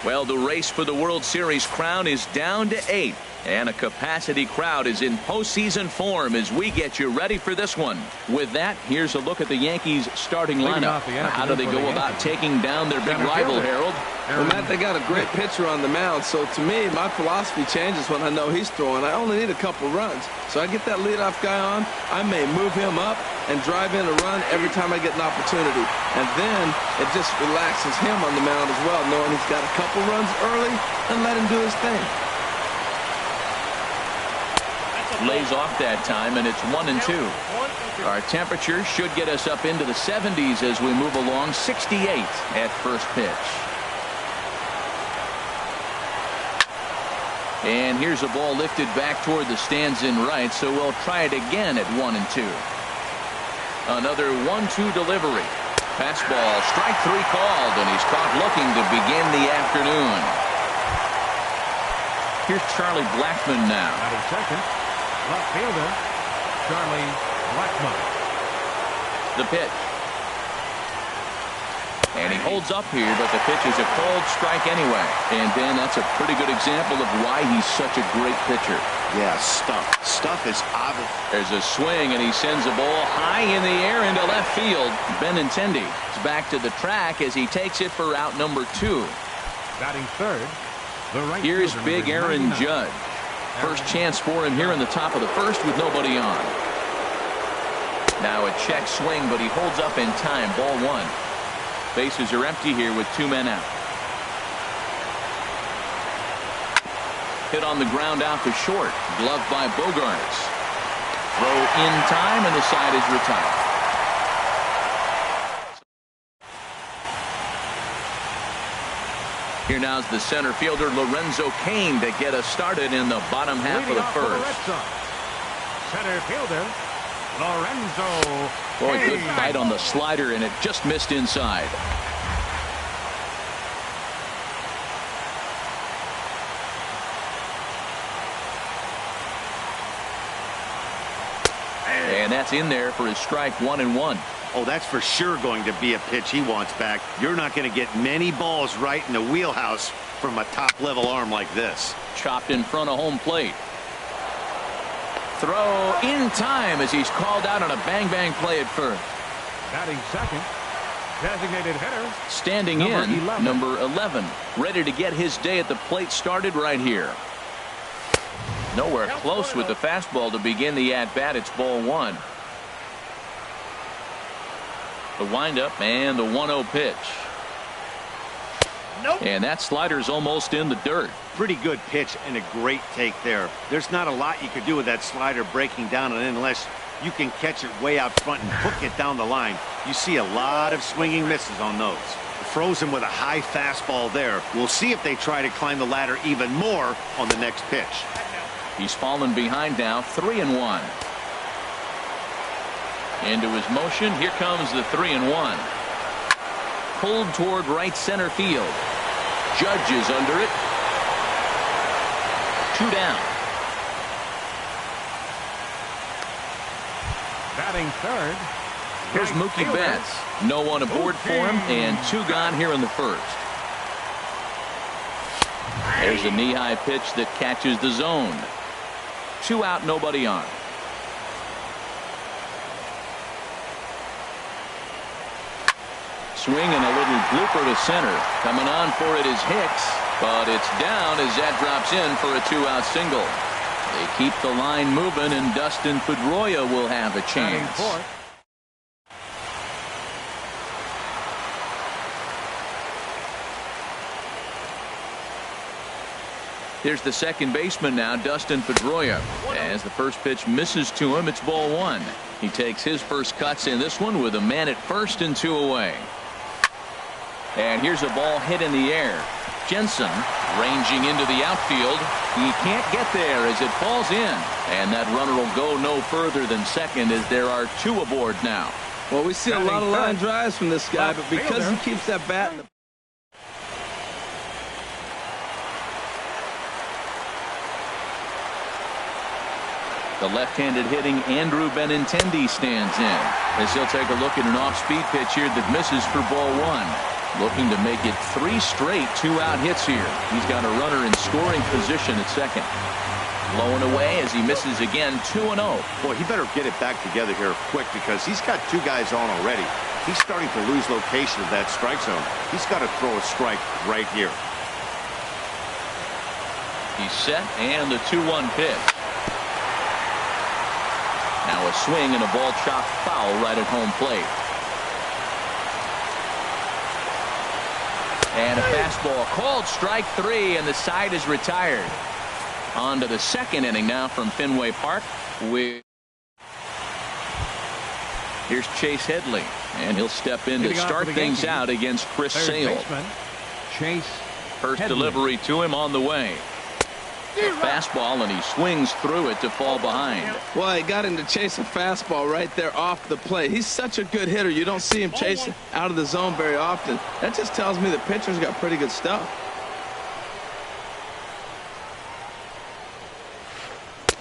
Well, the race for the World Series crown is down to 8. And a capacity crowd is in postseason form as we get you ready for this one. With that, here's a look at the Yankees starting lineup. How do they go about taking down their big rival, Harold? Well, Matt, they got a great pitcher on the mound, so to me, my philosophy changes when I know he's throwing. I only need a couple runs. So I get that leadoff guy on, I may move him up and drive in a run every time I get an opportunity. And then it just relaxes him on the mound as well, knowing he's got a couple runs early and let him do his thing. Lays off that time, and it's 1-2. Our temperature should get us up into the 70s as we move along. 68 at first pitch. And here's a ball lifted back toward the stands in right, so we'll try it again at 1-2. Another 1-2 delivery. Fastball, strike 3 called, and he's caught looking to begin the afternoon. Here's Charlie Blackmon now. Second. Left fielder, Charlie Blackmon. The pitch. And he holds up here, but the pitch is a called strike anyway. And, Ben, that's a pretty good example of why he's such a great pitcher. Yeah, Stuff is obvious. There's a swing, and he sends a ball high in the air into left field. Benintendi is back to the track as he takes it for out number 2. Batting third, the right Here's fielder, big Aaron Judge. First chance for him here in the top of the first with nobody on. Now a check swing, but he holds up in time. Ball 1. Bases are empty here with 2 men out. Hit on the ground out to short. Gloved by Bogarts. Throw in time, and the side is retired. Here now's the center fielder Lorenzo Cain to get us started in the bottom half of the first. Center fielder Lorenzo. Boy, good fight on the slider, and it just missed inside. And that's in there for his strike 1-1. Oh, that's for sure going to be a pitch he wants back. You're not going to get many balls right in the wheelhouse from a top-level arm like this. Chopped in front of home plate. Throw in time as he's called out on a bang-bang play at first. Batting second, designated hitter. Standing in, number 11. Ready to get his day at the plate started right here. Nowhere close with the fastball to begin the at-bat. It's ball 1. The windup and the 1-0 pitch. Nope. And that slider's almost in the dirt. Pretty good pitch and a great take there. There's not a lot you could do with that slider breaking down, and unless you can catch it way out front and hook it down the line, you see a lot of swinging misses on those. Froze him with a high fastball there. We'll see if they try to climb the ladder even more on the next pitch. He's fallen behind now, 3-1. Into his motion, here comes the 3-1. Pulled toward right center field. Judge is under it. 2 down. Batting third. Here's Mookie Betts. No one aboard for him, and 2 gone here in the first. There's a knee-high pitch that catches the zone. 2 out, nobody on. Swing and a little blooper to center. Coming on for it is Hicks, but it's down as that drops in for a 2-out single. They keep the line moving, and Dustin Pedroia will have a chance. Here's the second baseman now, Dustin Pedroia. As the first pitch misses to him, it's ball 1. He takes his first cuts in this one with a man at first and 2 away. And here's a ball hit in the air. Jensen ranging into the outfield. He can't get there as it falls in. And that runner will go no further than second as there are 2 aboard now. Well, we see a lot of line drives from this guy, but because he keeps that bat in the The left-handed hitting Andrew Benintendi stands in as he'll take a look at an off-speed pitch here that misses for ball 1. Looking to make it 3 straight 2-out hits here. He's got a runner in scoring position at second. Low and away as he misses again, 2-0. Boy, he better get it back together here quick because he's got 2 guys on already. He's starting to lose location of that strike zone. He's got to throw a strike right here. He's set, and the 2-1 pitch. Now a swing and a ball chopped foul right at home plate. And a fastball called strike 3, and the side is retired. On to the second inning now from Fenway Park. Here's Chase Headley, and he'll step in to start things out against Chris Sale. Chase First Headley. delivery to him on the way. A fastball, and he swings through it to fall behind. Well, he got him to chase a fastball right there off the plate. He's such a good hitter. You don't see him chasing out of the zone very often. That just tells me the pitcher's got pretty good stuff.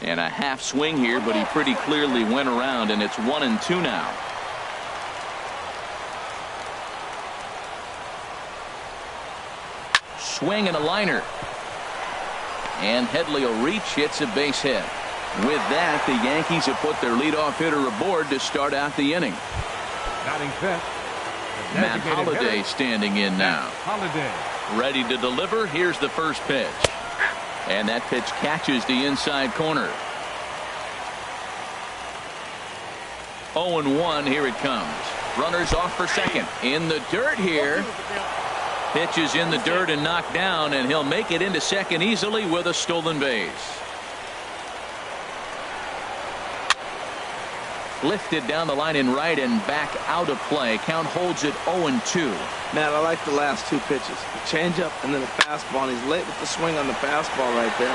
And a half swing here, but he pretty clearly went around, and it's 1-2 now. Swing and a liner. And Headley will reach, hits a base hit. With that, the Yankees have put their leadoff hitter aboard to start out the inning. Batting fifth. the Matt designated Holliday hitter. standing in now. Holliday. Ready to deliver. Here's the first pitch. And that pitch catches the inside corner. 0-1. Here it comes. Runners off for second. In the dirt here. Pitch is in the dirt and knocked down, and he'll make it into second easily with a stolen base. Lifted down the line in right and back out of play. Count holds it 0-2. Matt, I like the last two pitches. The changeup and then the fastball. And he's late with the swing on the fastball right there.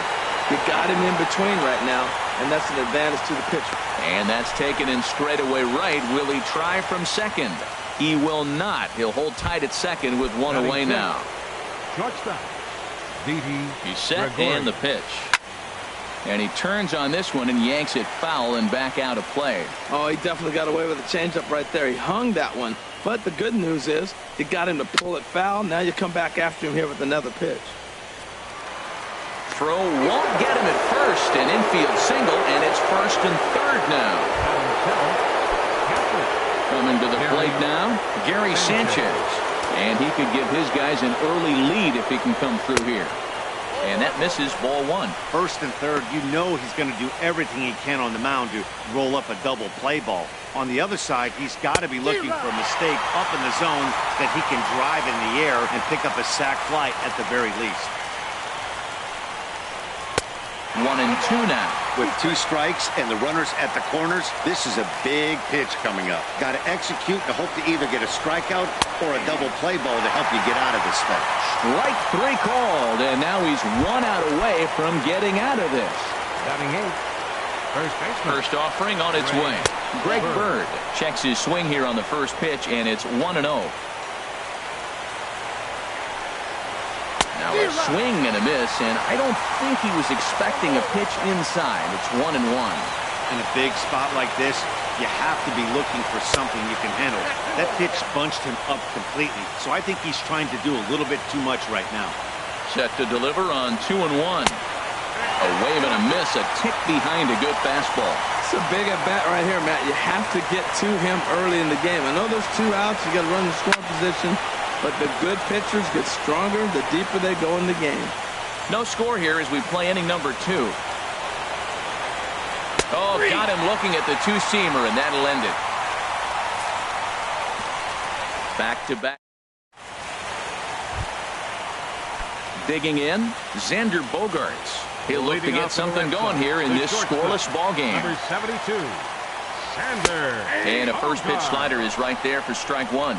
You got him in between right now, and that's an advantage to the pitcher. And that's taken in straightaway right. Will he try from second? He will not. He'll hold tight at second with one away now. Shortstop. D.D. He's set Gregorius. and the pitch. And he turns on this one and yanks it foul and back out of play. Oh, he definitely got away with the changeup right there. He hung that one. But the good news is you got him to pull it foul. Now you come back after him here with another pitch. Throw won't get him at first. An infield single, and it's first and third now. Coming to the plate now, Gary Sanchez. And he could give his guys an early lead if he can come through here. And that misses, ball one. First and third, you know he's going to do everything he can on the mound to roll up a double play ball. On the other side, he's got to be looking for a mistake up in the zone that he can drive in the air and pick up a sac fly at the very least. 1-2 now. With two strikes and the runners at the corners, this is a big pitch coming up. Got to execute to hope to either get a strikeout or a double play ball to help you get out of this thing. Strike three called, and now he's 1 out away from getting out of this. Batting eighth. First baseman. First offering on its way. Greg Bird checks his swing here on the first pitch, and it's 1-0. Now a swing and a miss, and I don't think he was expecting a pitch inside. It's 1-1. In a big spot like this, you have to be looking for something you can handle. That pitch bunched him up completely, so I think he's trying to do a little bit too much right now. Set to deliver on 2-1. A wave and a miss, a tick behind a good fastball. It's a big at bat right here, Matt. You have to get to him early in the game. I know there's 2 outs. You got to run the scoring position. But the good pitchers get stronger the deeper they go in the game. No score here as we play inning number 2. Oh, got him looking at the two-seamer, and that'll end it. Back-to-back. Digging in, Xander Bogaerts. He'll look to get something going here in this scoreless ball game. Number 72. Sander. And a first pitch slider is right there for strike one.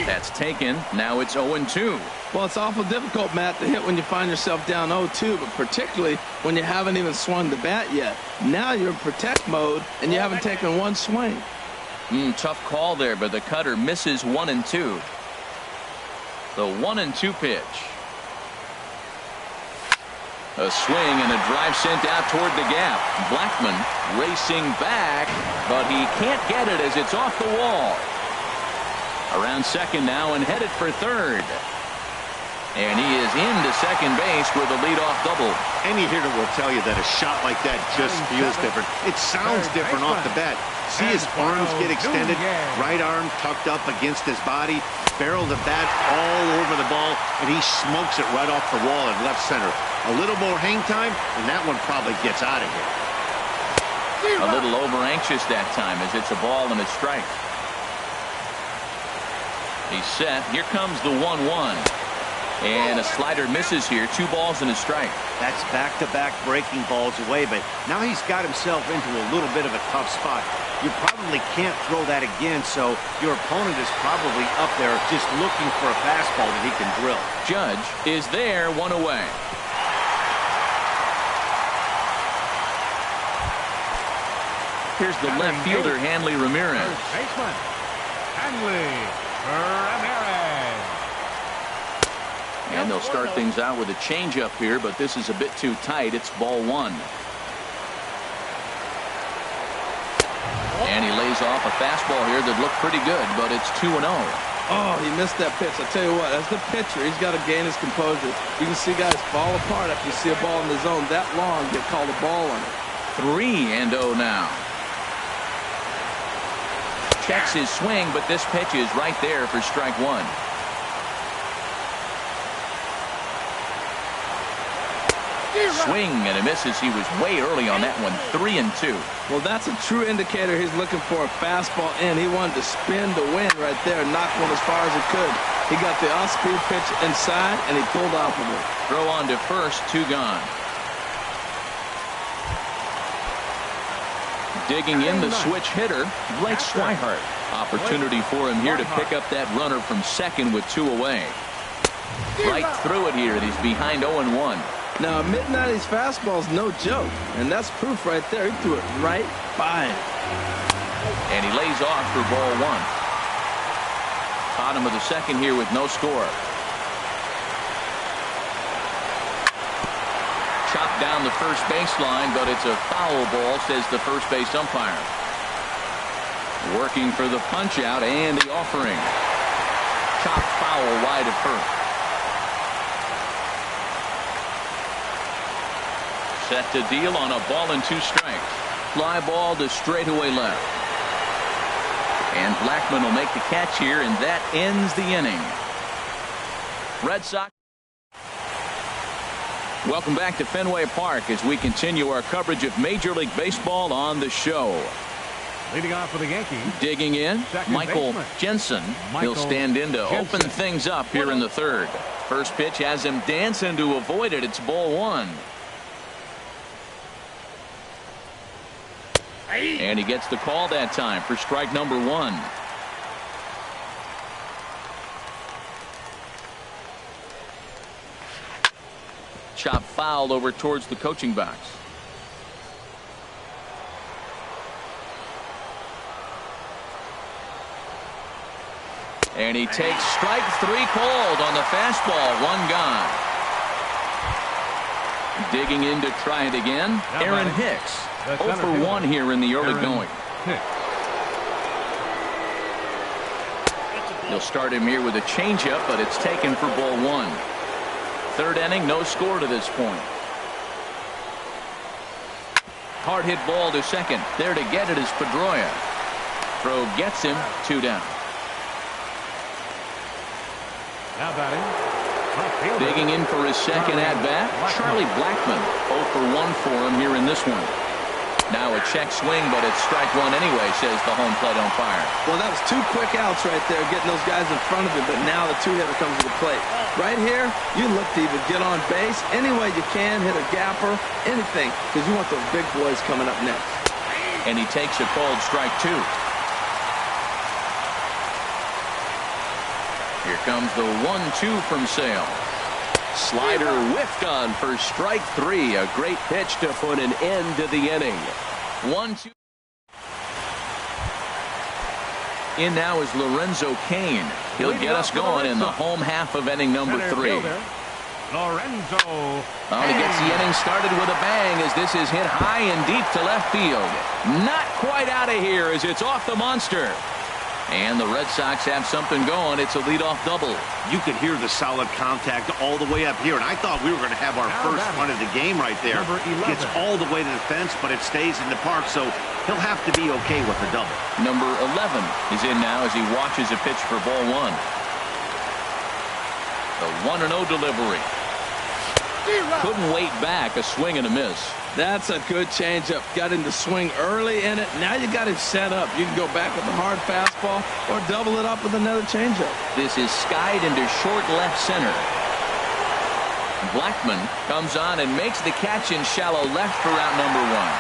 That's taken. Now it's 0-2. Well, it's awful difficult, Matt, to hit when you find yourself down 0-2, but particularly when you haven't even swung the bat yet. Now you're in protect mode, and you haven't taken one swing. Tough call there, but the cutter misses 1-2. The 1-2 pitch. A swing and a drive sent out toward the gap. Blackmon racing back, but he can't get it as it's off the wall. Around second now and headed for third. And he is into second base with a leadoff double. Any hitter will tell you that a shot like that just feels different. It sounds different off the bat. See his arms get extended, right arm tucked up against his body, barrel the bat all over the ball, and he smokes it right off the wall in left center. A little more hang time, and that one probably gets out of here. A little over anxious that time as it's a ball and a strike. He's set. Here comes the 1-1. And a slider misses here. 2 balls and a strike. That's back-to-back breaking balls away, but now he's got himself into a little bit of a tough spot. You probably can't throw that again, so your opponent is probably up there just looking for a fastball that he can drill. Judge is there, 1 away. Here's the left fielder, Hanley Ramirez. First baseman, Hanley Ramirez. And they'll start things out with a changeup here, but this is a bit too tight. It's ball 1. And he lays off a fastball here that looked pretty good, but it's 2-0. Oh, he missed that pitch. I tell you what, as the pitcher, he's got to gain his composure. You can see guys fall apart after you see a ball in the zone that long, get called a ball on it. 3-0 now. Checks his swing, but this pitch is right there for strike 1. Swing and a misses. He was way early on that one. 3-2. Well, that's a true indicator he's looking for a fastball in. He wanted to spin to win right there, knock one as far as he could. He got the off-speed pitch inside, and he pulled off of it. Throw on to first, 2 gone. Digging in the switch hitter, Blake Swihart. Opportunity for him here to pick up that runner from second with 2 away. Right through it here. He's behind 0-1. Now, a mid-90s fastball is no joke, and that's proof right there. He threw it right by him. And he lays off for ball 1. Bottom of the second here with no score. Chopped down the first baseline, but it's a foul ball, says the first base umpire. Working for the punch out and the offering. Chopped foul wide of first. Set to deal on a ball and 2 strikes. Fly ball to straightaway left. And Blackmon will make the catch here, and that ends the inning. Red Sox. Welcome back to Fenway Park as we continue our coverage of Major League Baseball on the show. Leading off for the Yankees. Digging in, Michael Jensen. He'll stand in to open things up here in the third. First pitch has him dancing to avoid it. It's ball 1. And he gets the call that time for strike number 1. Chop foul over towards the coaching box. And he takes strike 3 called on the fastball. 1 gone. Digging in to try it again, Aaron Hicks. 0 for 1 here in the early going. He'll start him here with a changeup, but it's taken for ball 1. Third inning, no score to this point. Hard hit ball to second. There to get it is Pedroia. Throw gets him. 2 down. Now batting. Digging in for his second at-bat, Charlie Blackmon. 0 for 1 for him here in this one. Now a check swing, but it's strike 1 anyway, says the home plate umpire. Well, that was 2 quick outs right there, getting those guys in front of him, but now the 2-hitter comes to the plate. Right here, you look to either get on base any way you can, hit a gapper, anything, because you want those big boys coming up next. And he takes a called strike 2. Here comes the 1-2 from Sale. Slider whiffed on for strike 3. A great pitch to put an end to the inning. 1-2. In now is Lorenzo Cain. He'll get us going in the home half of inning number 3. Lorenzo. Oh, he gets the inning started with a bang as this is hit high and deep to left field. Not quite out of here as it's off the monster. And the Red Sox have something going. It's a leadoff double. You could hear the solid contact all the way up here, and I thought we were going to have our first run of the game right there. Gets all the way to the fence, but it stays in the park, so he'll have to be okay with the double. Number 11 is in now as he watches a pitch for ball one. The 1-0 delivery. Couldn't wait back. A swing and a miss. That's a good changeup. Got him to swing early in it. Now you got him set up. You can go back with a hard fastball or double it up with another changeup. This is skied into short left center. Blackman comes on and makes the catch in shallow left for out number one.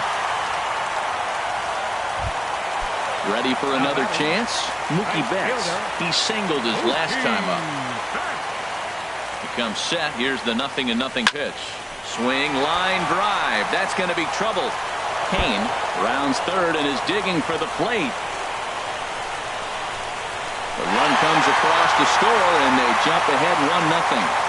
Ready for another chance? Mookie Betts. He singled his last time up. He comes set. Here's the 0-0 pitch. Swing, line, drive. That's going to be trouble. Kane rounds third and is digging for the plate. The run comes across to score, and they jump ahead 1-0.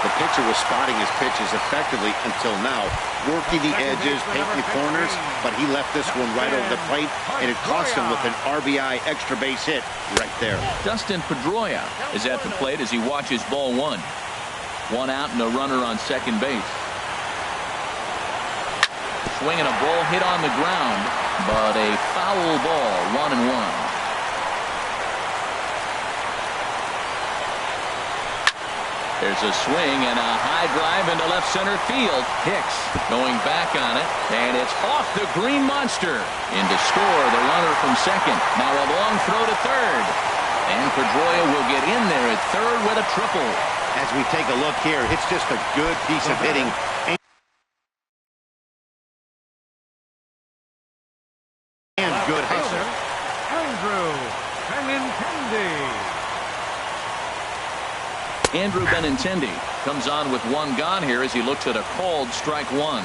The pitcher was spotting his pitches effectively until now, working the edges, taking corners, but he left this one right over the plate, and it cost him with an RBI extra base hit right there. Dustin Pedroia is at the plate as he watches ball one. One out and a runner on second base. Swinging a ball hit on the ground, but a foul ball, 1-1. There's a swing and a high drive into left center field. Hicks going back on it, and it's off the green monster. In to score the runner from second. Now a long throw to third. And Pedroia will get in there at third with a triple. As we take a look here, it's just a good piece of hitting. Good hustle. Andrew Benintendi comes on with one gone here as he looks at a called strike one.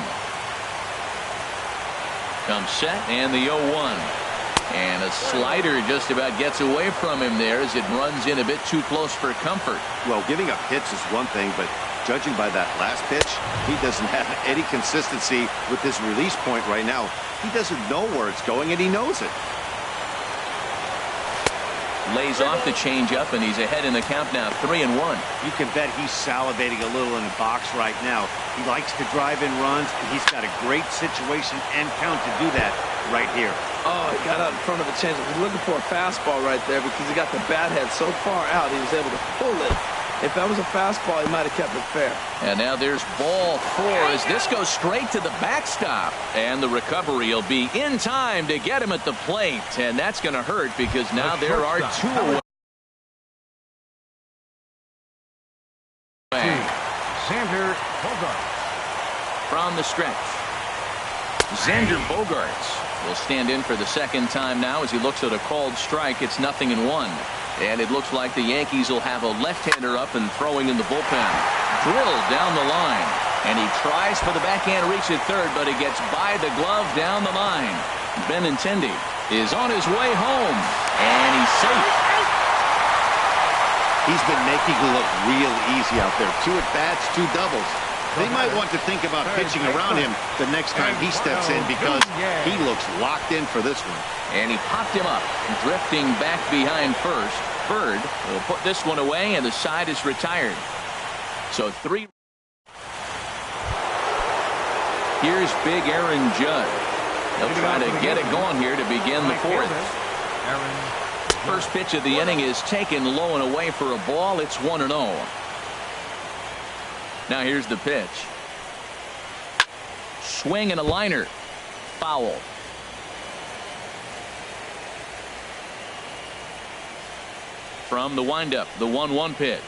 Comes set and the 0-1. And a slider just about gets away from him there as it runs in a bit too close for comfort. Well, giving up hits is one thing, but judging by that last pitch, he doesn't have any consistency with his release point right now. He doesn't know where it's going, and he knows it. Lays off the changeup, and he's ahead in the count now, 3-1. You can bet he's salivating a little in the box right now. He likes to drive in runs, and he's got a great situation and count to do that right here. Oh, he got out in front of the changeup. He's looking for a fastball right there because he got the bat head so far out he was able to pull it. If that was a fastball, he might have kept it fair. And now there's ball four as this goes straight to the backstop. And the recovery will be in time to get him at the plate. And that's going to hurt because now there are two away. Xander Bogaerts. From the stretch. Xander Bogaerts will stand in for the second time now as he looks at a called strike. It's 0-1. And it looks like the Yankees will have a left-hander up and throwing in the bullpen. Drilled down the line. And he tries for the backhand reach at third, but he gets by the glove down the line. Benintendi is on his way home. And he's safe. He's been making it look real easy out there. 2 at-bats, 2 doubles. They might want to think about pitching around him the next time he steps in because he looks locked in for this one. And he popped him up, drifting back behind first. Bird will put this one away, and the side is retired. So 3. Here's big Aaron Judge. They'll try to get it going here to begin the fourth. First pitch of the inning is taken low and away for a ball. It's 1-0. Now here's the pitch. Swing and a liner. Foul. From the windup, the 1-1 pitch.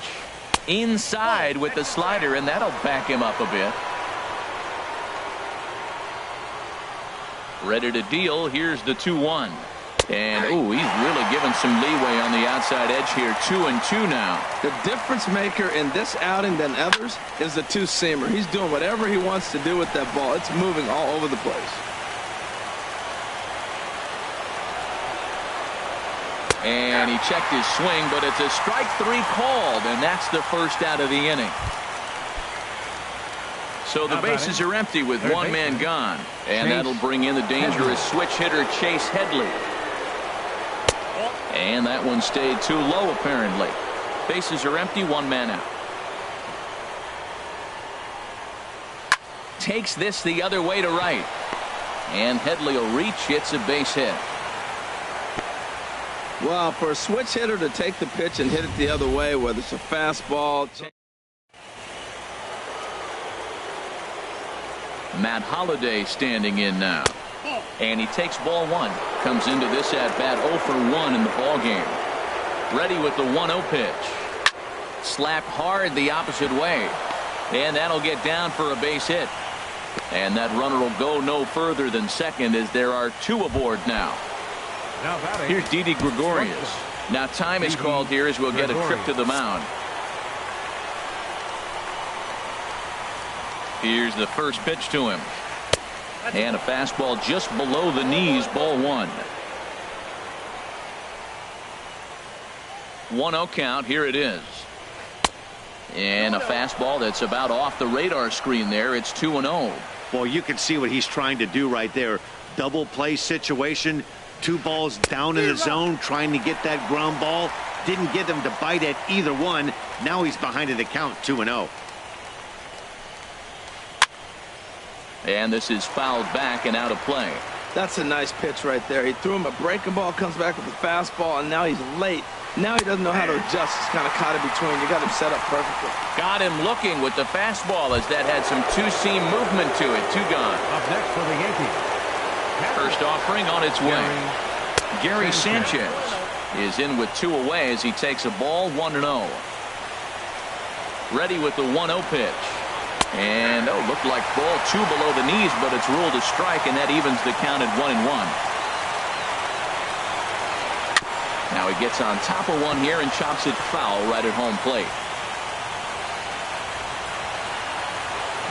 Inside with the slider, and that'll back him up a bit. Ready to deal. Here's the 2-1. And, ooh, he's really given some leeway on the outside edge here. 2-2 now. The difference maker in this outing than others is the two-seamer. He's doing whatever he wants to do with that ball. It's moving all over the place. And he checked his swing, but it's a strike 3 called, and that's the first out of the inning. So the bases are empty with one man gone. And that'll bring in the dangerous switch hitter Chase Headley. And that one stayed too low apparently. Bases are empty, one man out. Takes this the other way to right. And Headley will reach, hits a base hit. Well, for a switch hitter to take the pitch and hit it the other way, whether it's a fastball. Matt Holliday standing in now. And he takes ball one. Comes into this at bat 0 for 1 in the ball game. Ready with the 1-0 pitch. Slapped hard the opposite way. And that'll get down for a base hit. And that runner will go no further than second as there are 2 aboard now. Here's Didi Gregorius. Now time is called here as we'll get a trip to the mound. Here's the first pitch to him. And a fastball just below the knees, ball 1. 1-0 count. Here it is. And a fastball that's about off the radar screen there. It's 2-0. Well, you can see what he's trying to do right there. Double play situation. 2 balls down in the zone trying to get that ground ball. Didn't get him to bite at either one. Now he's behind in the count 2-0. And this is fouled back and out of play. That's a nice pitch right there. He threw him a breaking ball, comes back with a fastball, and now he's late. Now he doesn't know how to adjust. He's kind of caught in between. You got him set up perfectly. Got him looking with the fastball as that had some two-seam movement to it. 2 gone. Up next for the Yankees. First offering on its way. Gary Sanchez is in with 2 away as he takes a ball 1-0. Ready with the 1-0 pitch. And looked like ball 2 below the knees, but it's ruled a strike, and that evens the count at 1-1. Now he gets on top of one here and chops it foul right at home plate.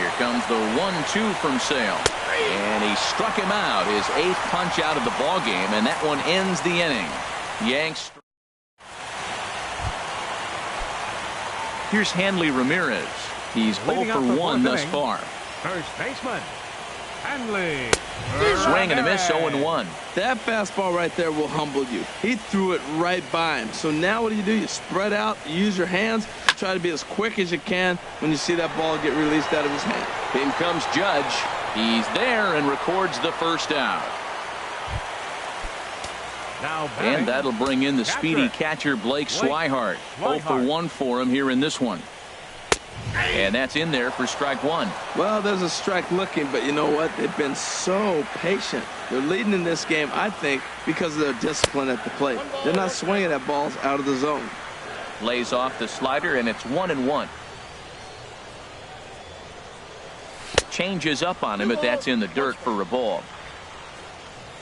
Here comes the 1-2 from Sale. And he struck him out, his 8th punch out of the ball game, and that one ends the inning. Yanks. Here's Hanley Ramirez. He's 0 for 1 thus far. First baseman, Hanley. Swing and a miss, 0-1. That fastball right there will humble you. He threw it right by him. So now what do? You spread out, you use your hands, try to be as quick as you can when you see that ball get released out of his hand. In comes Judge. He's there and records the first out. Now and that'll bring in the speedy catcher Blake Swihart. 0 for 1 for him here in this one. And that's in there for strike 1. Well, there's a strike looking, but you know what? They've been so patient. They're leading in this game, I think, because of their discipline at the plate. They're not swinging at balls out of the zone. Lays off the slider, and it's 1-1. Changes up on him, but that's in the dirt for a ball.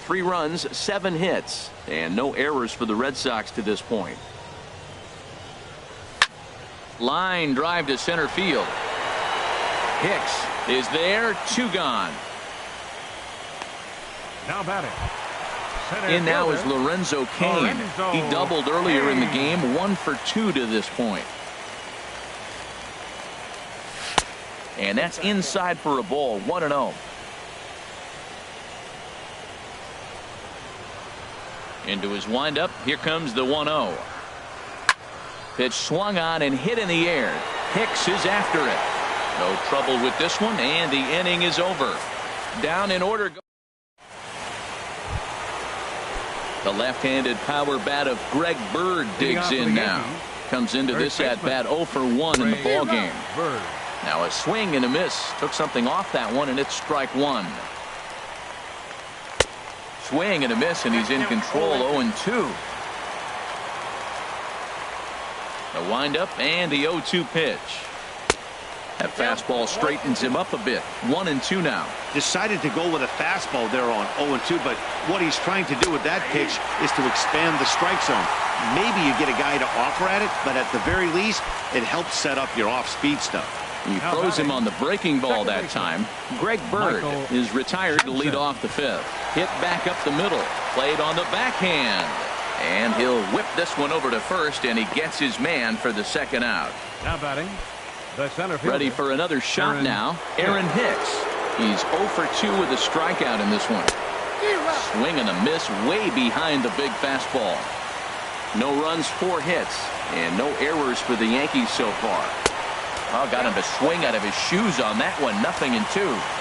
3 runs, 7 hits, and no errors for the Red Sox to this point. Line drive to center field. Hicks is there, 2 gone. Now batting. In now is Lorenzo Cain. He doubled earlier in the game, 1 for 2 to this point. And that's inside for a ball, 1-0. Into his windup, here comes the 1-0. Pitch swung on and hit in the air. Hicks is after it. No trouble with this one, and the inning is over. Down in order. The left-handed power bat of Greg Bird digs in now. Comes into this at bat 0 for 1 in the ball game. Now a swing and a miss. Took something off that one, and it's strike 1. Swing and a miss, and he's in control, 0-2. The windup and the 0-2 pitch. That fastball straightens him up a bit. 1-2 now. Decided to go with a fastball there on 0-2, but what he's trying to do with that pitch is to expand the strike zone. Maybe you get a guy to offer at it, but at the very least, it helps set up your off-speed stuff. He throws him on the breaking ball that time. Greg Bird is retired to lead off the 5th. Hit back up the middle. Played on the backhand. And he'll whip this one over to first, and he gets his man for the 2nd out. Now batting, The center fielder. Ready for another shot now. Aaron Hicks. He's 0 for 2 with a strikeout in this one. Swing and a miss way behind the big fastball. No runs, 4 hits, and no errors for the Yankees so far. Oh, got him to swing out of his shoes on that one. 0-2.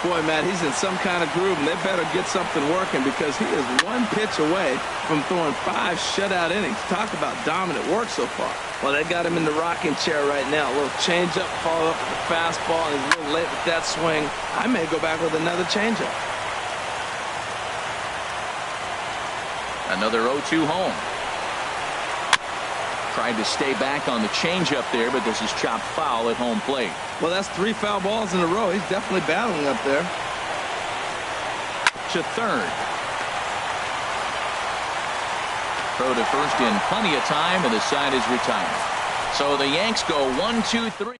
Boy, Matt, he's in some kind of groove, and they better get something working because he is 1 pitch away from throwing 5 shutout innings. Talk about dominant work so far. Well, they got him in the rocking chair right now. A little changeup, follow up with the fastball, and he's a little late with that swing. I may go back with another changeup. Another 0-2 home. Tried to stay back on the changeup there, but this is chopped foul at home plate. Well, that's 3 foul balls in a row. He's definitely battling up there. To third. Throw to first in plenty of time, and the side is retired. So the Yanks go 1-2-3.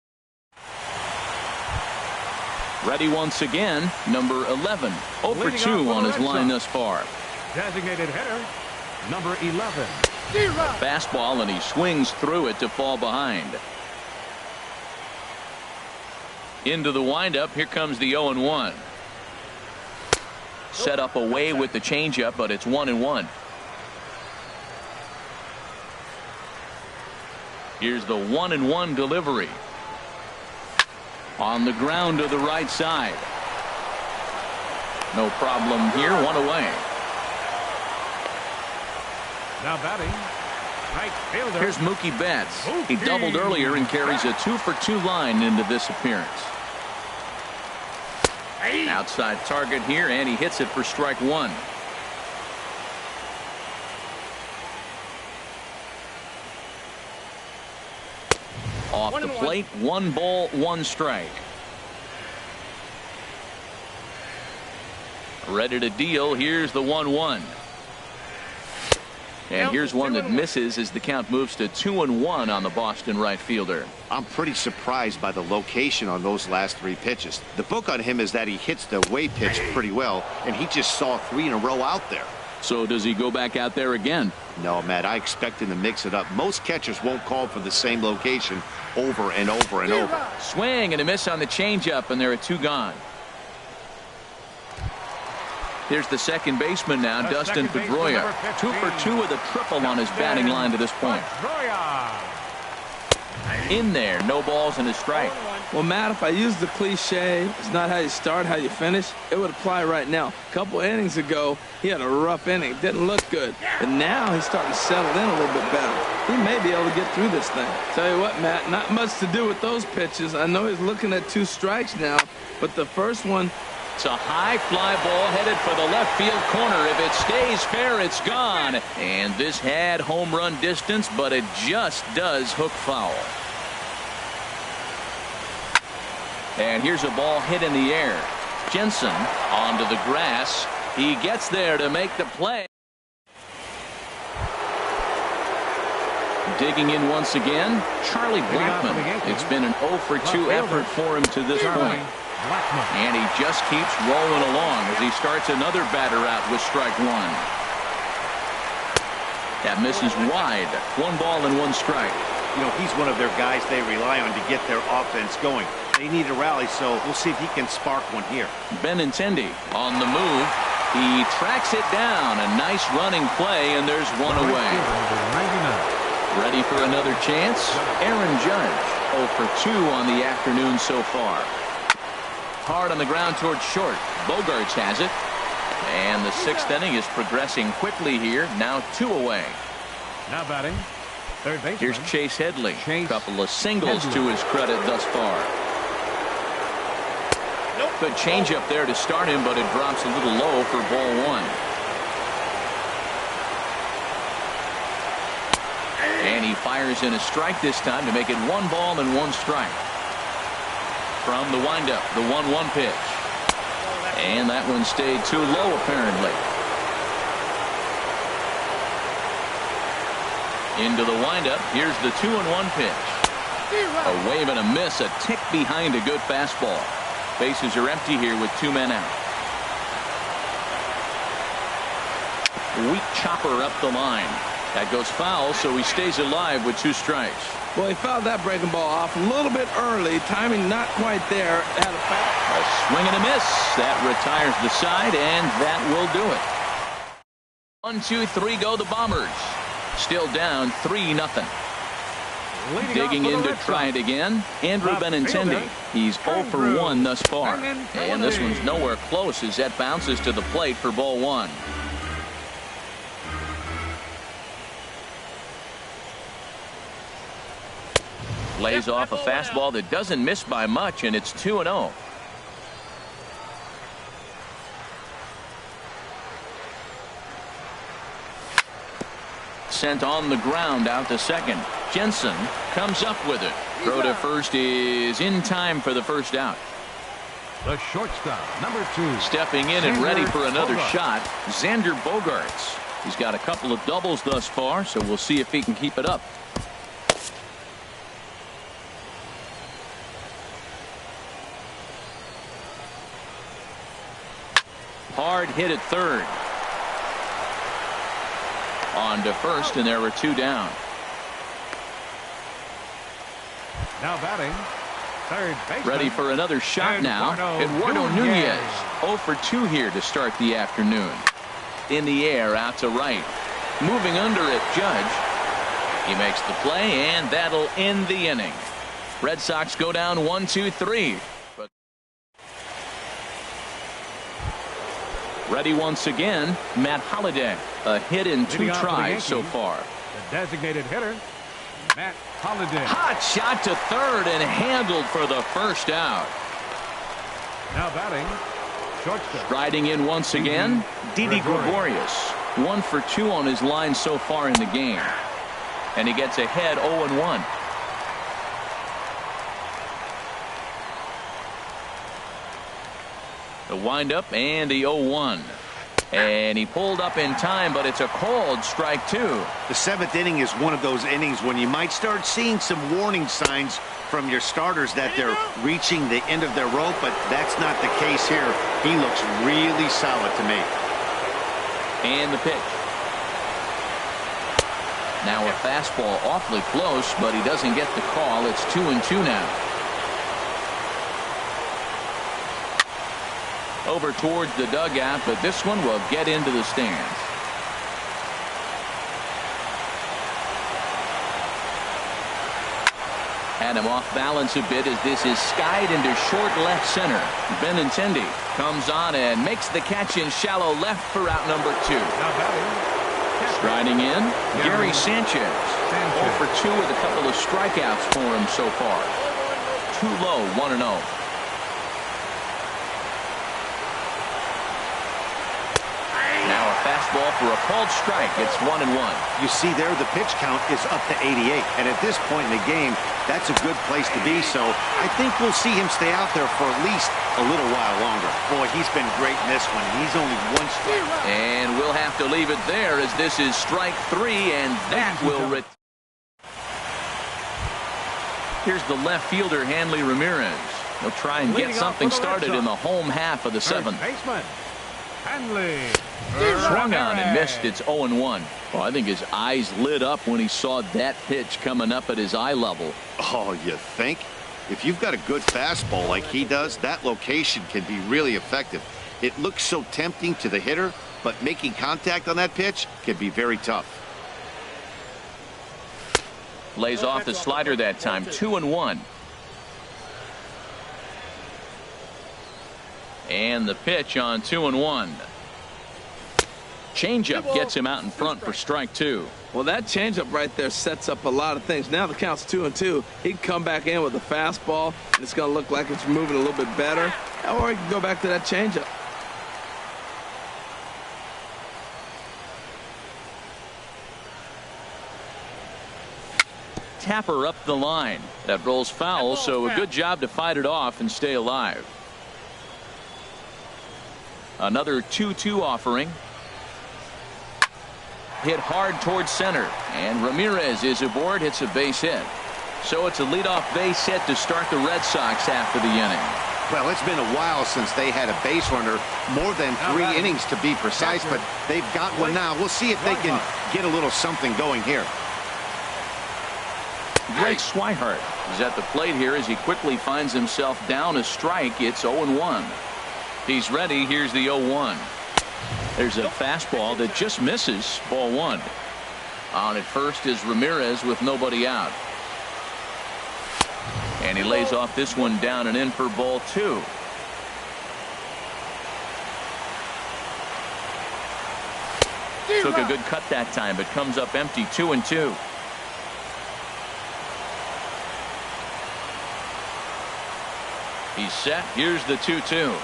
Ready once again, number 11. 0 for 2 on his line thus far. Designated hitter, number 11. Fastball, and he swings through it to fall behind. Into the windup. Here comes the 0-1. Set up away with the changeup, but it's 1-1. Here's the 1-1 delivery. On the ground to the right side. No problem here. 1 away. Now batting, right fielder. Here's Mookie Betts. He doubled earlier and carries a 2 for 2 line into this appearance. Outside target here, and he hits it for strike 1. Off the plate, 1 ball, 1 strike. Ready to deal. Here's the 1-1. And here's one that misses as the count moves to 2-1 on the Boston right fielder. I'm pretty surprised by the location on those last 3 pitches. The book on him is that he hits the away pitch pretty well, and he just saw 3 in a row out there. So does he go back out there again? No, Matt, I expect him to mix it up. Most catchers won't call for the same location over and over and over. Swing and a miss on the changeup, and there are 2 gone. Here's the second baseman now, Dustin Pedroia. 2 for 2 with a triple on his batting line to this point. In there, no balls and a strike. Well, Matt, if I use the cliche, it's not how you start, how you finish, it would apply right now. A couple innings ago, he had a rough inning. Didn't look good. But now he's starting to settle in a little bit better. He may be able to get through this thing. Tell you what, Matt, not much to do with those pitches. I know he's looking at 2 strikes now, but the first one, it's a high fly ball headed for the left field corner. If it stays fair, it's gone. And this had home run distance, but it just does hook foul. And here's a ball hit in the air. Jensen onto the grass. He gets there to make the play. Digging in once again, Charlie Blackmon. It's been an 0 for 2 effort for him to this point. And he just keeps rolling along as he starts another batter out with strike 1. That misses wide. 1 ball and 1 strike. You know, he's one of their guys they rely on to get their offense going. They need a rally, so we'll see if he can spark one here. Benintendi on the move. He tracks it down. A nice running play, and there's 1 away. Ready for another chance? Aaron Judge, 0 for 2 on the afternoon so far. Hard on the ground towards short. Bogarts has it. And the 6th inning is progressing quickly here. Now 2 away. Now batting, third baseman. Here's Chase Headley. Couple of singles to his credit thus far. Good changeup there to start him, but it drops a little low for ball 1. And he fires in a strike this time to make it 1 ball and 1 strike. From the windup, the 1-1 pitch. And that one stayed too low, apparently. Into the windup. Here's the 2-1 pitch. A wave and a miss, a tick behind a good fastball. Bases are empty here with 2 men out. Weak chopper up the line. That goes foul, so he stays alive with 2 strikes. Well, he fouled that breaking ball off a little bit early. Timing not quite there. Had a foul. A swing and a miss. That retires the side, and that will do it. 1, 2, 3 go the Bombers. Still down 3-0. Digging in to try it again, Andrew Benintendi. He's 0 for 1 thus far. And this one's nowhere close as that bounces to the plate for ball 1. Lays off a fastball that doesn't miss by much, and it's 2-0. Sent on the ground out to second. Jensen comes up with it. Throw to first is in time for the first out. The shortstop, number 2. Stepping in and ready for another shot, Xander Bogaerts. He's got a couple of doubles thus far, so we'll see if he can keep it up. Hard hit at third. On to first, and there were 2 down. Now batting, third baseman. Ready for another shot now. Eduardo Nunez. 0 for 2 here to start the afternoon. In the air, out to right. Moving under it, Judge. He makes the play, and that'll end the inning. Red Sox go down 1, 2, 3. But ready once again, Matt Holliday. A hit in 2 tries so far. The designated hitter, Matt Holliday. Hot shot to third and handled for the first out. Now batting, shortstop. Riding in once again, Didi Gregorius. 1 for 2 on his line so far in the game. And he gets ahead 0-1. The windup and the 0-1. And he pulled up in time, but it's a called strike 2. The 7th inning is one of those innings when you might start seeing some warning signs from your starters that they're reaching the end of their rope, but that's not the case here. He looks really solid to me. And the pitch. Now a fastball awfully close, but he doesn't get the call. It's 2-2 now. Over towards the dugout, but this one will get into the stands. Had him off balance a bit as this is skied into short left center. Benintendi comes on and makes the catch in shallow left for out number 2. Striding in, Gary Sanchez. 0 for 2 with a couple of strikeouts for him so far. Too low, 1-0. Fastball for a called strike. It's 1-1. You see there the pitch count is up to 88. And at this point in the game, that's a good place to be. So I think we'll see him stay out there for at least a little while longer. Boy, he's been great in this one. He's only 1 strike. And we'll have to leave it there as this is strike 3, and that will Here's the left fielder, Hanley Ramirez. He'll try and get something started in the home half of the 7th. Baseman, Hanley. Swung on and missed. It's 0-1. Well, I think his eyes lit up when he saw that pitch coming up at his eye level. Oh, you think? If you've got a good fastball like he does, that location can be really effective. It looks so tempting to the hitter, but making contact on that pitch can be very tough. Lays off the slider that time. 2-1. And the pitch on 2-1. Changeup gets him out in front for strike 2. Well, that changeup right there sets up a lot of things. Now the count's 2-2. He'd come back in with a fastball, and it's going to look like it's moving a little bit better. Or he can go back to that changeup. Tapper up the line. That rolls foul, so a good job to fight it off and stay alive. Another 2-2 offering. Hit hard towards center, and Ramirez is aboard. Hits a base hit. So it's a leadoff base hit to start the Red Sox after the inning. Well, it's been a while since they had a base runner, more than 3 innings to be precise, but they've got one now. We'll see if they can get a little something going here. Greg Swihart is at the plate here as he quickly finds himself down a strike. It's 0-1. He's ready. Here's the 0-1. There's a fastball that just misses. Ball 1. On at first is Ramirez with nobody out. And he lays off this one down and in for ball 2. Took a good cut that time, but comes up empty. 2-2. He's set. Here's the 2-2.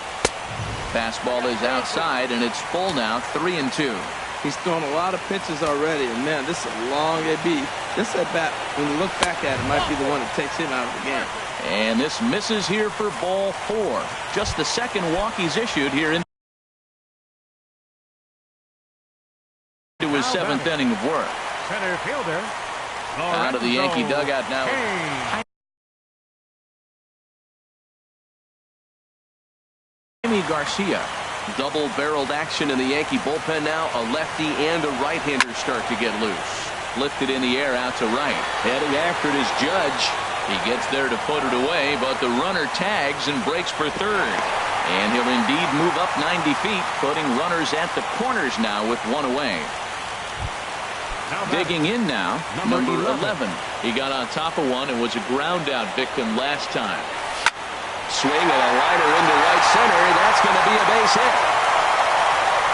Fastball is outside, and it's full now. 3-2. He's thrown a lot of pitches already, and man, this is a long AB. This at bat, when you look back at it, might be the one that takes him out of the game. And this misses here for ball 4. Just the second walk he's issued here into his 7th inning of work. Center fielder. Out of the Yankee dugout now. Jaime Garcia. Double-barreled action in the Yankee bullpen now. A lefty and a right-hander start to get loose. Lifted in the air out to right. Heading after it is Judge. He gets there to put it away, but the runner tags and breaks for third. And he'll indeed move up 90 feet, putting runners at the corners now with one away. Digging in now, number 11. He got on top of one and was a ground-out victim last time. Swing and a liner into right center. That's going to be a base hit.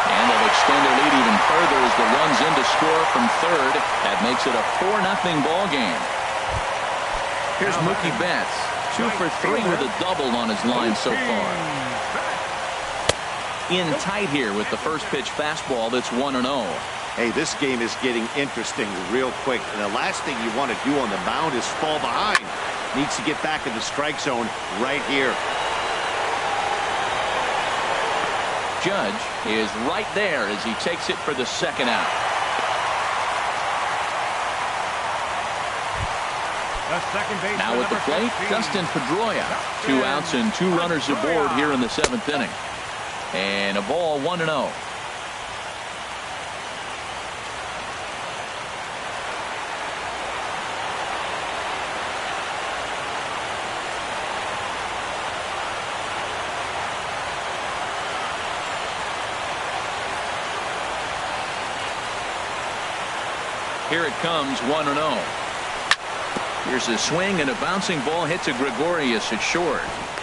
And they'll extend their lead even further as the run's in to score from third. That makes it a 4-0 ball game. Here's Mookie Betts. 2 for 3 with a double on his line so far. In tight here with the first pitch fastball that's 1-0. Hey, this game is getting interesting real quick. And the last thing you want to do on the mound is fall behind. Needs to get back in the strike zone right here. Judge is right there as he takes it for the second out. Now at the plate, Dustin Pedroia. 2 outs and 2 runners aboard here in the 7th inning. And a ball 1-0. Here it comes, 1-0. Here's a swing and a bouncing ball hit to Gregorius at short.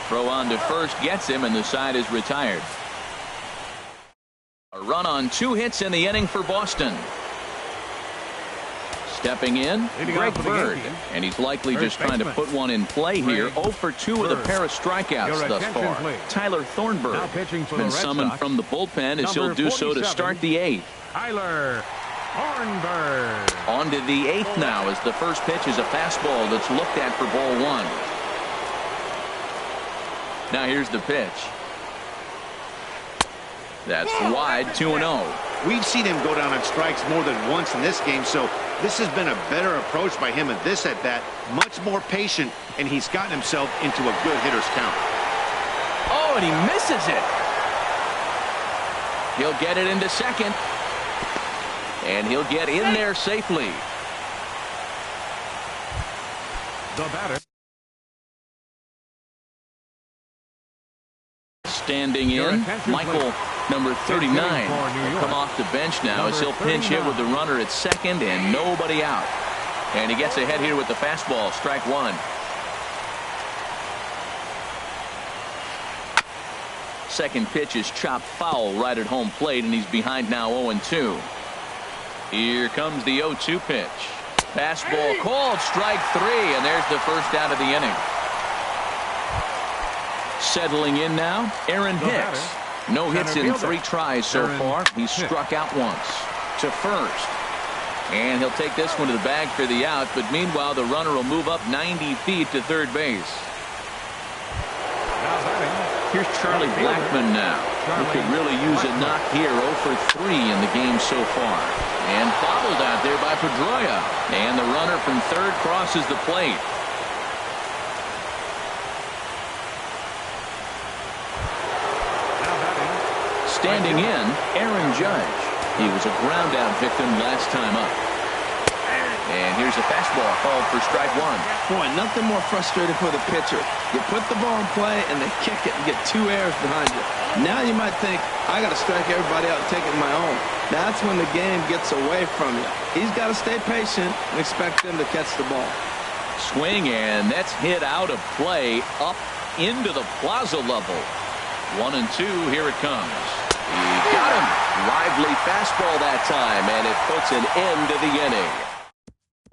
Throw on to first gets him, and the side is retired. A run on 2 hits in the inning for Boston. Stepping in, Greg Bird, and he's likely just trying to put one in play here. 0 for 2 with a pair of strikeouts thus far. Tyler Thornburg has been summoned from the bullpen as he'll do so to start the 8th. Tyler Thornburg. On to the 8th now as the first pitch is a fastball that's looked at for ball 1. Now here's the pitch. That's wide, 2-0. We've seen him go down on strikes more than once in this game, so this has been a better approach by him in this at-bat. Much more patient, and he's gotten himself into a good hitter's count. Oh, and he misses it. He'll get it into second. And he'll get in there safely. The batter. Standing in, Michael, number 39, will come off the bench now as he'll pinch hit with the runner at second and nobody out. And he gets ahead here with the fastball, strike 1. Second pitch is chopped foul right at home plate, and he's behind now 0-2. Here comes the 0-2 pitch. Fastball called, strike 3, and there's the first out of the inning. Settling in now, Aaron Hicks. No hits in 3 tries so far. He's struck out once. To first. And he'll take this one to the bag for the out, but meanwhile the runner will move up 90 feet to third base. Here's Charlie Blackmon now, who could really use a knock here. 0 for 3 in the game so far. And bobbled out there by Pedroia. And the runner from third crosses the plate. Standing in, Aaron Judge. He was a ground out victim last time up. And here's a fastball called for strike one. Boy, nothing more frustrating for the pitcher. You put the ball in play and they kick it and get 2 errors behind you. Now you might think, I got to strike everybody out and take it my own. That's when the game gets away from you. He's got to stay patient and expect them to catch the ball. Swing, and that's hit out of play up into the plaza level. 1-2, here it comes. He got him. Lively fastball that time, and it puts an end to the inning.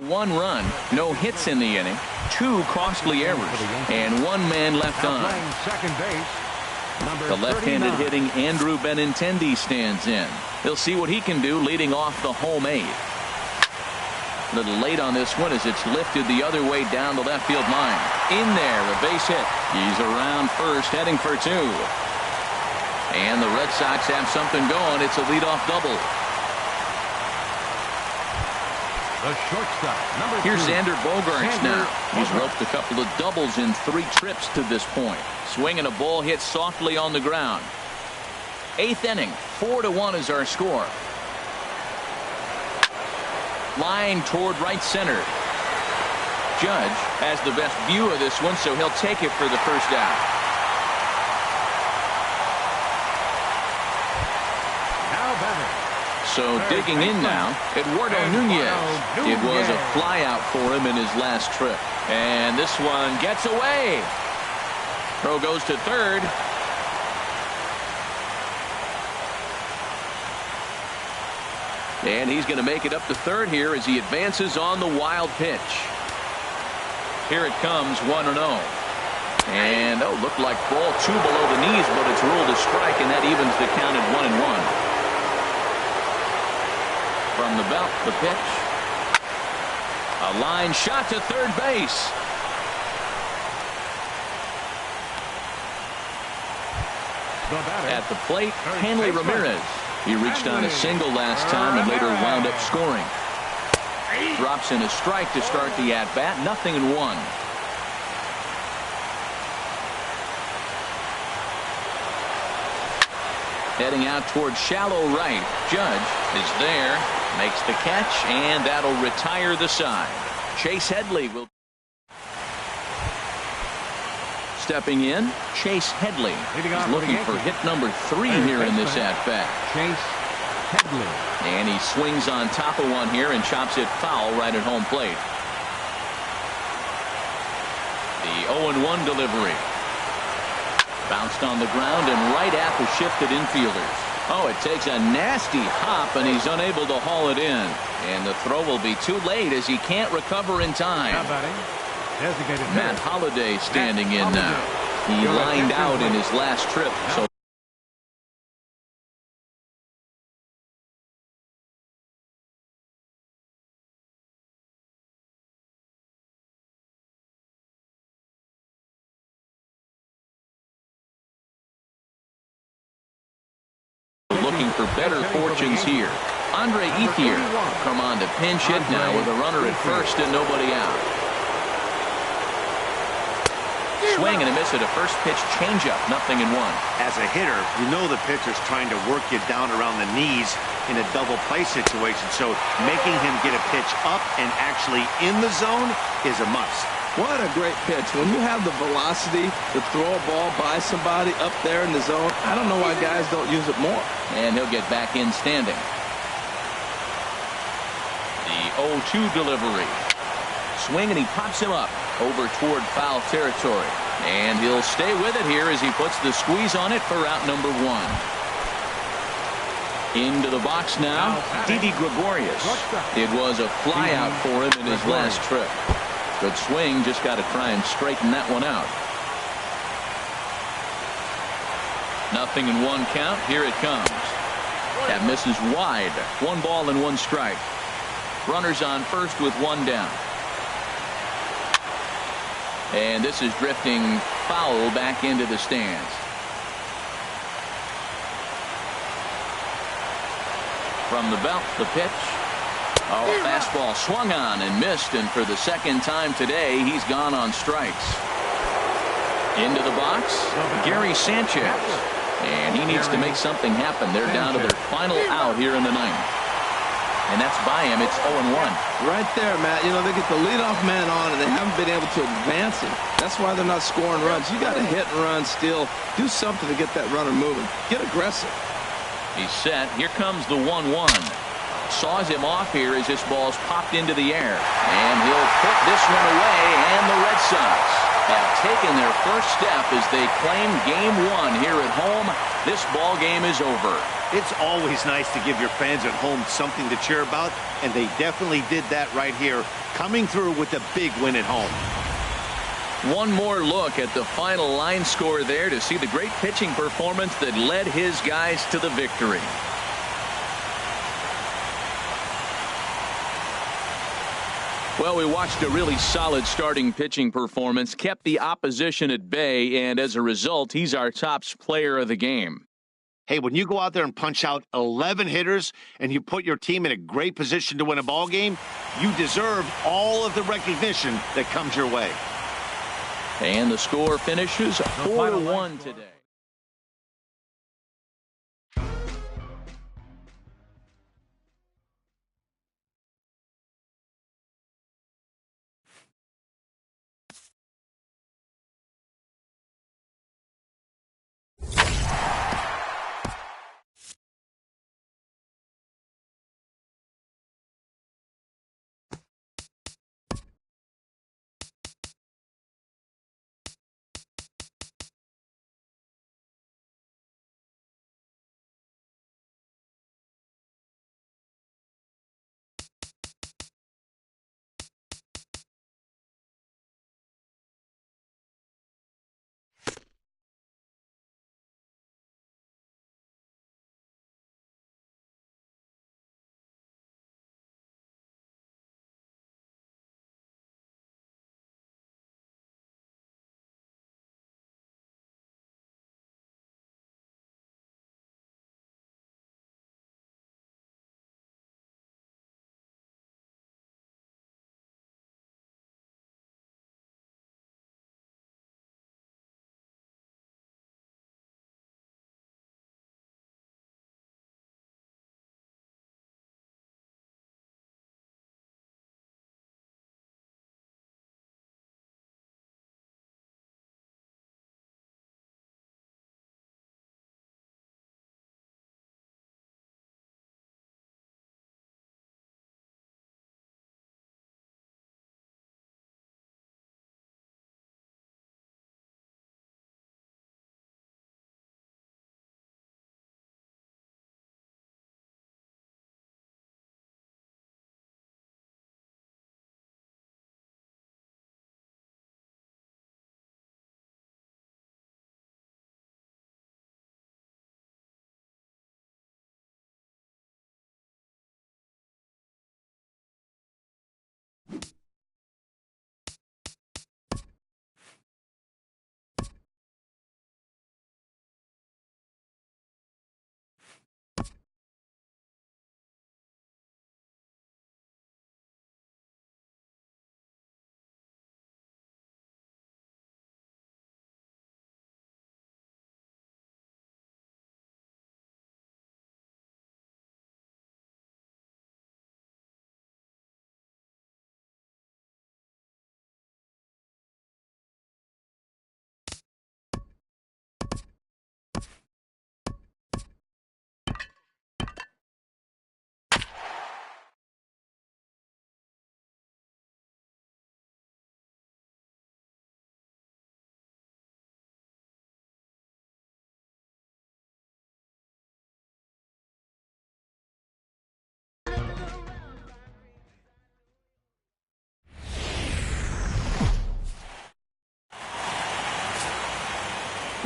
1 run, no hits in the inning, 2 costly errors, and 1 man left on. Second base, the left-handed hitting Andrew Benintendi stands in. He'll see what he can do leading off the home 8. A little late on this one as it's lifted the other way down the left field line. In there, a base hit. He's around first, heading for 2. And the Red Sox have something going. It's a leadoff double. the shortstop. Here's 2. Xander Bogaerts Xander now. He's Bogaerts. roped a couple of doubles in 3 trips to this point. Swinging a ball hit softly on the ground. 8th inning, 4-1 is our score. Line toward right center. Judge has the best view of this one, so he'll take it for the first out. Now batting. So digging in now, Eduardo Nunez. It was a flyout for him in his last trip. And this one gets away. Throw goes to third. And he's going to make it up to third here as he advances on the wild pitch. Here it comes, 1-0. And, looked like ball 2 below the knees, but it's ruled a strike, and that evens the count at 1-1. From the belt, the pitch. A line shot to third base. At the plate, Hanley Ramirez. He reached on a single last time and later wound up scoring. Drops in a strike to start the at-bat. 0-1. Heading out towards shallow right. Judge is there. Makes the catch, and that'll retire the side. Chase Headley will. Stepping in, Chase Headley. He's looking for hit number 3 here in this at-bat. Chase Headley. And he swings on top of one here and chops it foul right at home plate. The 0-1 delivery. Bounced on the ground and right at the shifted infielders. Oh, it takes a nasty hop, and he's unable to haul it in. And the throw will be too late as he can't recover in time. Now batting. Designated Matt hitter. Holliday standing in now. He lined out in his last trip. So looking for better fortunes here. Andre Ethier come on to pinch hit now with a runner at first and nobody out. Swing and a miss at a first pitch changeup. 0-1. As a hitter, you know the pitcher's trying to work you down around the knees in a double play situation, so making him get a pitch up and actually in the zone is a must. What a great pitch. When you have the velocity to throw a ball by somebody up there in the zone, I don't know why guys don't use it more. And he'll get back in standing. The 0-2 delivery. Swing, and he pops him up over toward foul territory. And he'll stay with it here as he puts the squeeze on it for out number 1. Into the box now, Didi Gregorius. It was a flyout for him in his last trip. Good swing, just got to try and straighten that one out. 0-1 count, here it comes. That misses wide. 1 ball and 1 strike. Runners on first with 1 down. And this is drifting foul back into the stands. From the belt, the pitch. Oh, a fastball swung on and missed, and for the second time today, he's gone on strikes. Into the box, Gary Sanchez. And he needs to make something happen. They're down to their final out here in the ninth. And that's by him. It's 0-1. Right there, Matt. You know, they get the leadoff man on, and they haven't been able to advance him. That's why they're not scoring runs. You got to hit and run still. Do something to get that runner moving. Get aggressive. He's set. Here comes the 1-1. Saws him off here as this ball's popped into the air. And he'll put this one away, and the Red Sox have taken their first step as they claim game one here at home. This ball game is over. It's always nice to give your fans at home something to cheer about, and they definitely did that right here, coming through with a big win at home. One more look at the final line score there to see the great pitching performance that led his guys to the victory. Well, we watched a really solid starting pitching performance, kept the opposition at bay, and as a result, he's our top player of the game. Hey, when you go out there and punch out 11 hitters and you put your team in a great position to win a ball game, you deserve all of the recognition that comes your way. And the score finishes 4-1 today.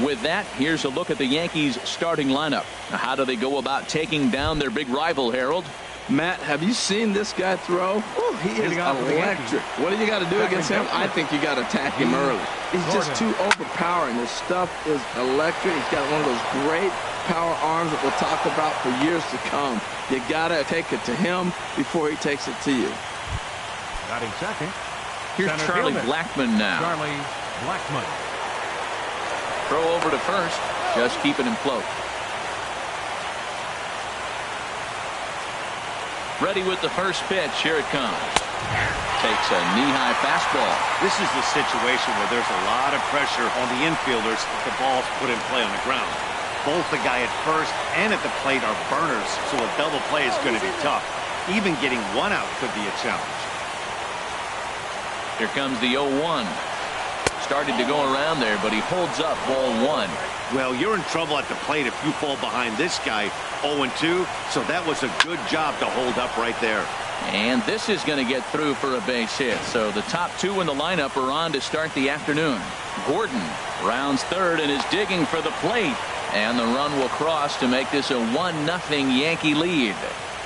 With that, here's a look at the Yankees' starting lineup. Now, how do they go about taking down their big rival, Harold? Matt, have you seen this guy throw? Oh, he is electric. What do you got to do against him? I think you got to attack him early. He's just too overpowering. His stuff is electric. He's got one of those great power arms that we'll talk about for years to come. You got to take it to him before he takes it to you. Batting second. Here's Center Charlie fielder. Blackmon now. Charlie Blackmon. Throw over to first. just keeping him close. Ready with the first pitch. Here it comes. Takes a knee-high fastball. This is the situation where there's a lot of pressure on the infielders if the ball's put in play on the ground. Both the guy at first and at the plate are burners, so a double play is going to be tough. Even getting one out could be a challenge. Here comes the 0-1. Started to go around there, but he holds up ball 1. Well, you're in trouble at the plate if you fall behind this guy 0-2, so that was a good job to hold up right there. And this is going to get through for a base hit. So the top two in the lineup are on to start the afternoon. Gordon rounds third and is digging for the plate. And the run will cross to make this a 1-0 Yankee lead.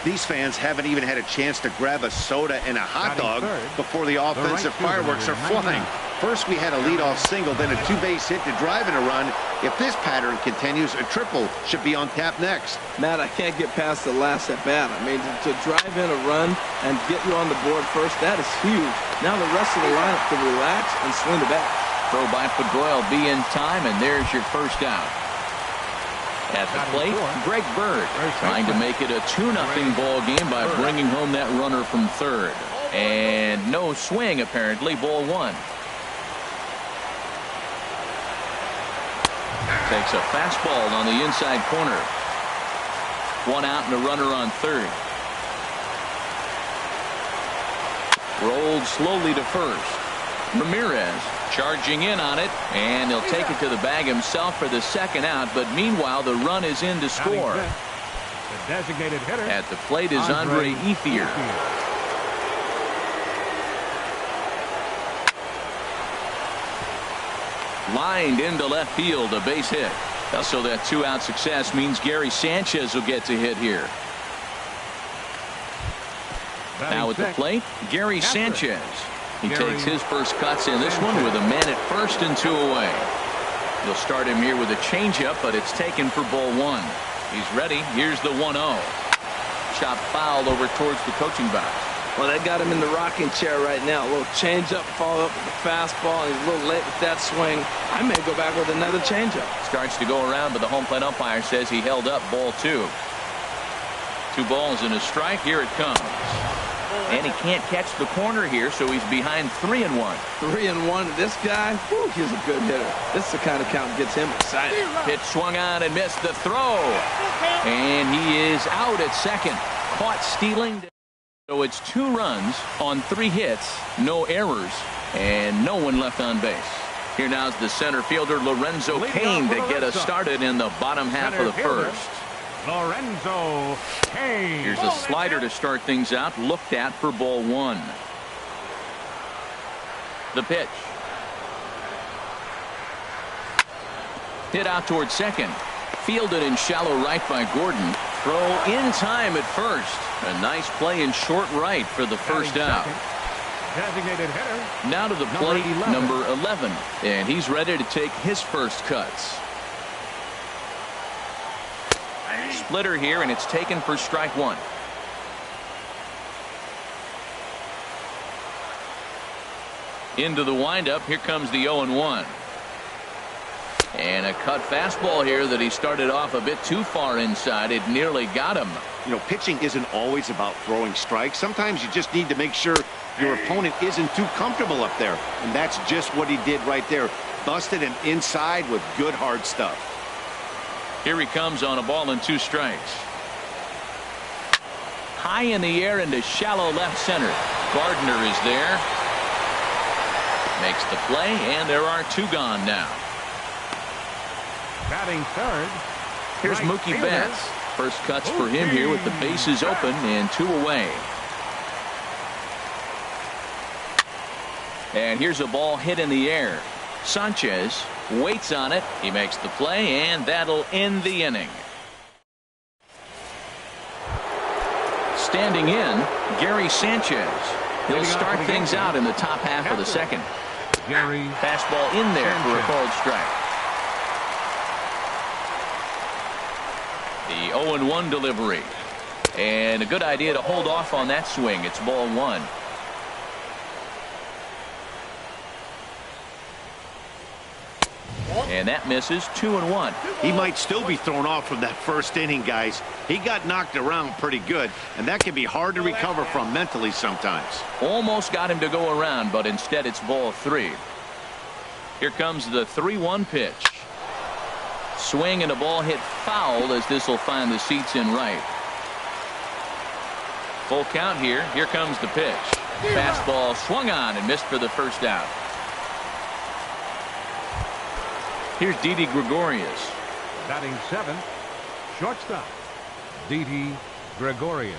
These fans haven't even had a chance to grab a soda and a hot dog before the offensive fireworks are flying. First we had a leadoff single, then a two-base hit to drive in a run. If this pattern continues, a triple should be on tap next. Matt, I can't get past the last at bat. I mean, to drive in a run and get you on the board first, that is huge. Now the rest of the lineup can relax and swing the bat. Throw by Pedroia will be in time, and there's your first out. At the plate, Greg Bird trying to make it a 2-0 ball game by bringing home that runner from third. And no swing, apparently, ball 1. Takes a fastball on the inside corner. 1 out and a runner on third. Rolled slowly to first. Ramirez charging in on it, and he'll take it to the bag himself for the second out, but meanwhile the run is in to score. The designated hitter At the plate is Andre Ethier. Lined into left field, a base hit. So that 2-out success means Gary Sanchez will get to hit here. Now at the plate, Gary Sanchez. He takes his first cuts in this one with a man at first and 2 away. He'll start him here with a changeup, but it's taken for ball 1. He's ready. Here's the 1-0. Shot fouled over towards the coaching box. Well, they got him in the rocking chair right now. A little changeup, follow up with the fastball, and he's a little late with that swing. I may go back with another changeup. Starts to go around, but the home plate umpire says he held up ball 2. 2 balls and a strike. Here it comes. And he can't catch the corner here, so he's behind 3-1. 3-1. This guy, whew, he's a good hitter. This is the kind of count that gets him excited. Pitch swung on and missed the throw. And he is out at second. Caught stealing. So it's 2 runs on 3 hits, no errors, and no one left on base. Here now's the center fielder, Lorenzo Cain, to get us started in the bottom half of the first. Lorenzo Cain. Here's a slider to start things out, looked at for ball 1. The pitch. Hit out towards second. Fielded in shallow right by Gordon. Throw in time at first. A nice play in short right for the first out. Designated hitter. Now to the plate, number 11. And he's ready to take his first cuts. Splitter here, and it's taken for strike 1. Into the windup. Here comes the 0-1. And a cut fastball here that he started off a bit too far inside. It nearly got him. You know, pitching isn't always about throwing strikes. Sometimes you just need to make sure your opponent isn't too comfortable up there. And that's just what he did right there. Busted him inside with good hard stuff. Here he comes on a ball and 2 strikes. High in the air into shallow left center. Gardner is there. Makes the play, and there are 2 gone now. Batting third. Here's Mookie Betts. First cuts for him here with the bases open and 2 away. And here's a ball hit in the air. Sanchez waits on it. He makes the play, and that'll end the inning. Standing in, Gary Sanchez. He'll start things out in the top half of the second. Fastball in there for a called strike. The 0-1 delivery. And a good idea to hold off on that swing. It's ball 1. And that misses. 2-1. He might still be thrown off from that first inning, guys. He got knocked around pretty good, and that can be hard to recover from mentally sometimes. Almost got him to go around, but instead it's ball 3. Here comes the 3-1 pitch. Swing and a ball hit foul as this will find the seats in right. Full count here. Here comes the pitch. Fastball swung on and missed for the first out. Here's Didi Gregorius. Batting 7th, shortstop, Didi Gregorius.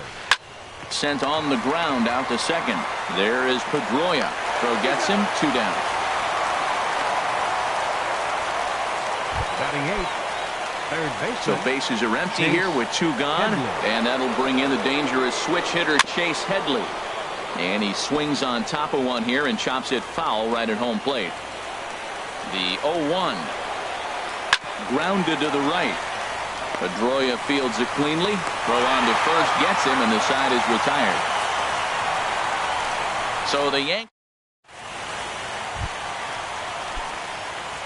Sent on the ground out to second. There is Pedroia. Throw gets him. 2 down. Batting 8th, third baseman. So bases are empty here with 2 gone. And that'll bring in the dangerous switch hitter Chase Headley. And he swings on top of one here and chops it foul right at home plate. The 0-1. Grounded to the right. Pedroia fields it cleanly. Throw on to first gets him, and the side is retired. So the Yankees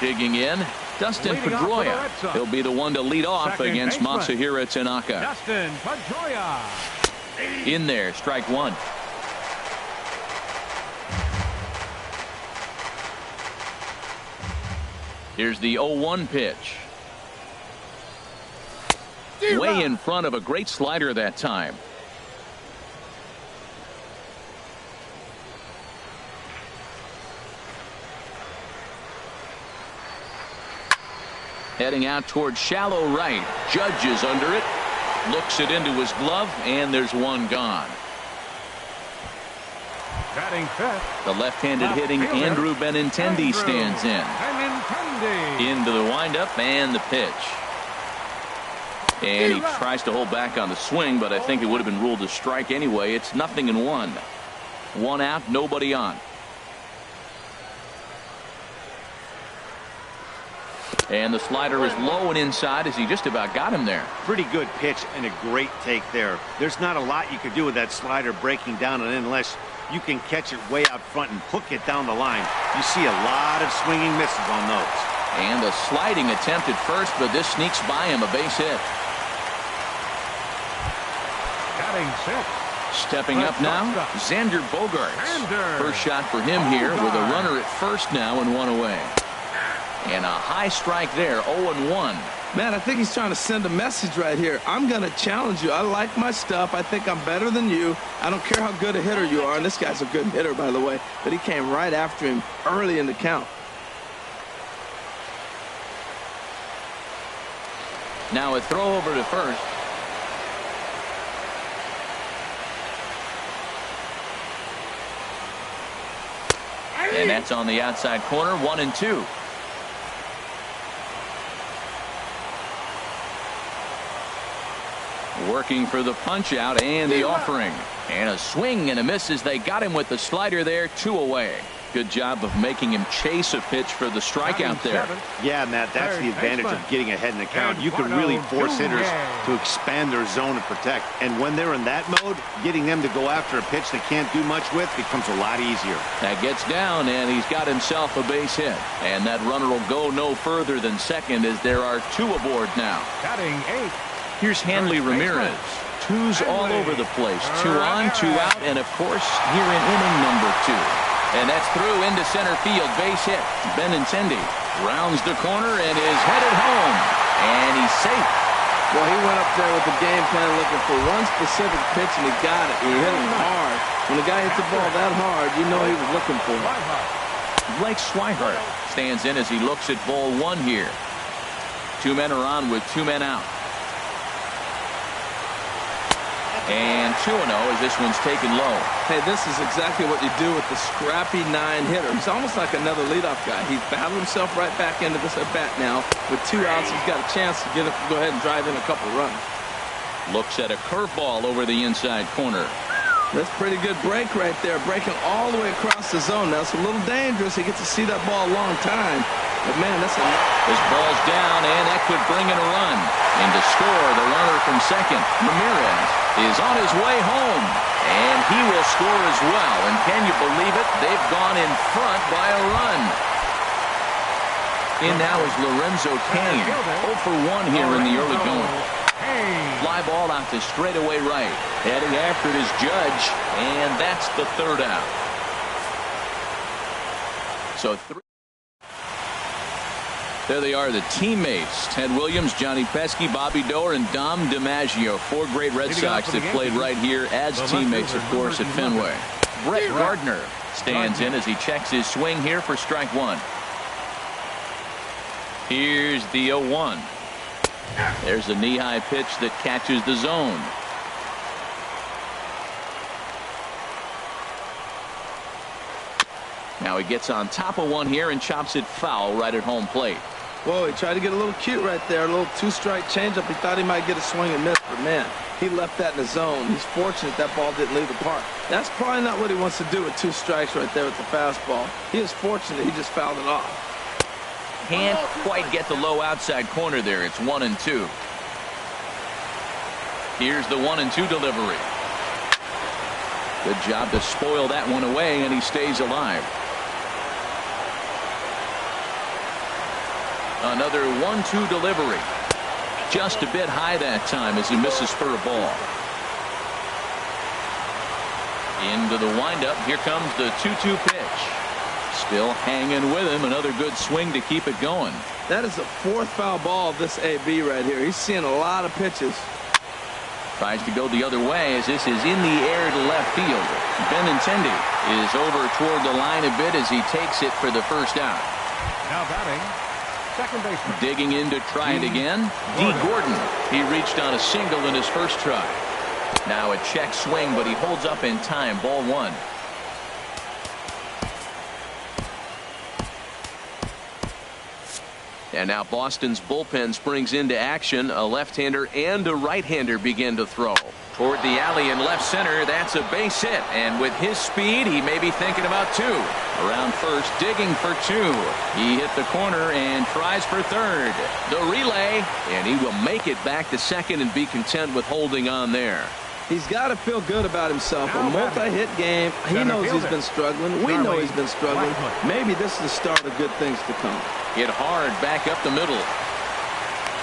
digging in. Dustin Pedroia. He'll be the one to lead off against Masahiro Tanaka. Dustin Pedroia. In there, strike 1. Here's the 0-1 pitch. Way in front of a great slider that time. Heading out towards shallow right. Judge is under it. Looks it into his glove, and there's 1 gone. Batting 5th. The left-handed hitting Andrew Benintendi stands in. Into the windup and the pitch. And he tries to hold back on the swing, but I think it would have been ruled a strike anyway. It's 0-1. 1 out, nobody on. And the slider is low and inside as he just about got him there. Pretty good pitch and a great take there. There's not a lot you could do with that slider breaking down and in unless you can catch it way out front and hook it down the line. You see a lot of swinging misses on those. And a sliding attempt at first, but this sneaks by him, a base hit. Batting 6th. Stepping up now, Xander Bogaerts. First shot for him here with a runner at first now and 1 away. And a high strike there, 0-1. Man, I think he's trying to send a message right here. I'm going to challenge you. I like my stuff. I think I'm better than you. I don't care how good a hitter you are. And this guy's a good hitter, by the way. But he came right after him early in the count. Now a throw over to first. And that's on the outside corner, 1-2. Working for the punch out and the offering. And a swing and a miss as they got him with the slider there, 2 away. Good job of making him chase a pitch for the strikeout there. Yeah, Matt, that's the advantage of getting ahead in the count. You can really force hitters to expand their zone and protect. And when they're in that mode, getting them to go after a pitch they can't do much with becomes a lot easier. That gets down, and he's got himself a base hit. And that runner will go no further than second as there are 2 aboard now. Batting 8th. Here's Hanley Ramirez. 2s all over the place. 2 on, 2 out, and of course here in inning number 2. And that's through into center field. Base hit. Benintendi rounds the corner and is headed home. And he's safe. Well, he went up there with the game plan looking for one specific pitch, and he got it. He hit him hard. When the guy hits the ball that hard, you know he was looking for it. Blake Swihart stands in as he looks at ball 1 here. 2 men are on with 2 men out. And 2-0 as this one's taken low. Hey, this is exactly what you do with the scrappy 9 hitter. He's almost like another leadoff guy. He's battled himself right back into this at bat now. With 2 outs, he's got a chance to go ahead and drive in a couple runs. Looks at a curveball over the inside corner. That's a pretty good break right there, breaking all the way across the zone. Now, it's a little dangerous. He gets to see that ball a long time. But, man, that's a... This ball's down, and that could bring in a run. And to score, the runner from second, Ramirez, is on his way home. And he will score as well. And can you believe it? They've gone in front by a run. In now is Lorenzo Cain. 0 for 1 here in the early going. Fly ball out to straightaway right. Heading after it is Judge, and that's the third out. So there they are, the teammates. Ted Williams, Johnny Pesky, Bobby Doerr, and Dom DiMaggio. 4 great Red Sox that played right here as teammates, of course, at Fenway. Brett Gardner stands in as he checks his swing here for strike 1. Here's the 0-1. There's a knee-high pitch that catches the zone. Now he gets on top of one here and chops it foul right at home plate. Whoa, he tried to get a little cute right there. A little 2-strike changeup. He thought he might get a swing and miss, but man, he left that in the zone. He's fortunate that ball didn't leave the park. That's probably not what he wants to do with 2 strikes right there with the fastball. He is fortunate he just fouled it off. Can't quite get the low outside corner there. It's 1-2. Here's the 1-2 delivery. Good job to spoil that one away, and he stays alive. Another 1-2 delivery. Just a bit high that time as he misses for a ball. Into the windup. Here comes the 2-2 pitch. Still hanging with him. Another good swing to keep it going. That is the 4th foul ball of this AB right here. He's seeing a lot of pitches. Tries to go the other way as this is in the air to left field. Benintendi is over toward the line a bit as he takes it for the first out. Now batting, second baseman. Digging in to try it again. D. Gordon. He reached on a single in his first try. Now a check swing, but he holds up in time. Ball 1. And now Boston's bullpen springs into action. A left-hander and a right-hander begin to throw. Toward the alley in left center. That's a base hit. And with his speed, he may be thinking about 2. Around first, digging for 2. He hit the corner and tries for third. The relay, and he will make it back to second and be content with holding on there. He's got to feel good about himself. A multi-hit game. He knows he's been struggling. We know he's been struggling. Maybe this is the start of good things to come. Hit hard back up the middle.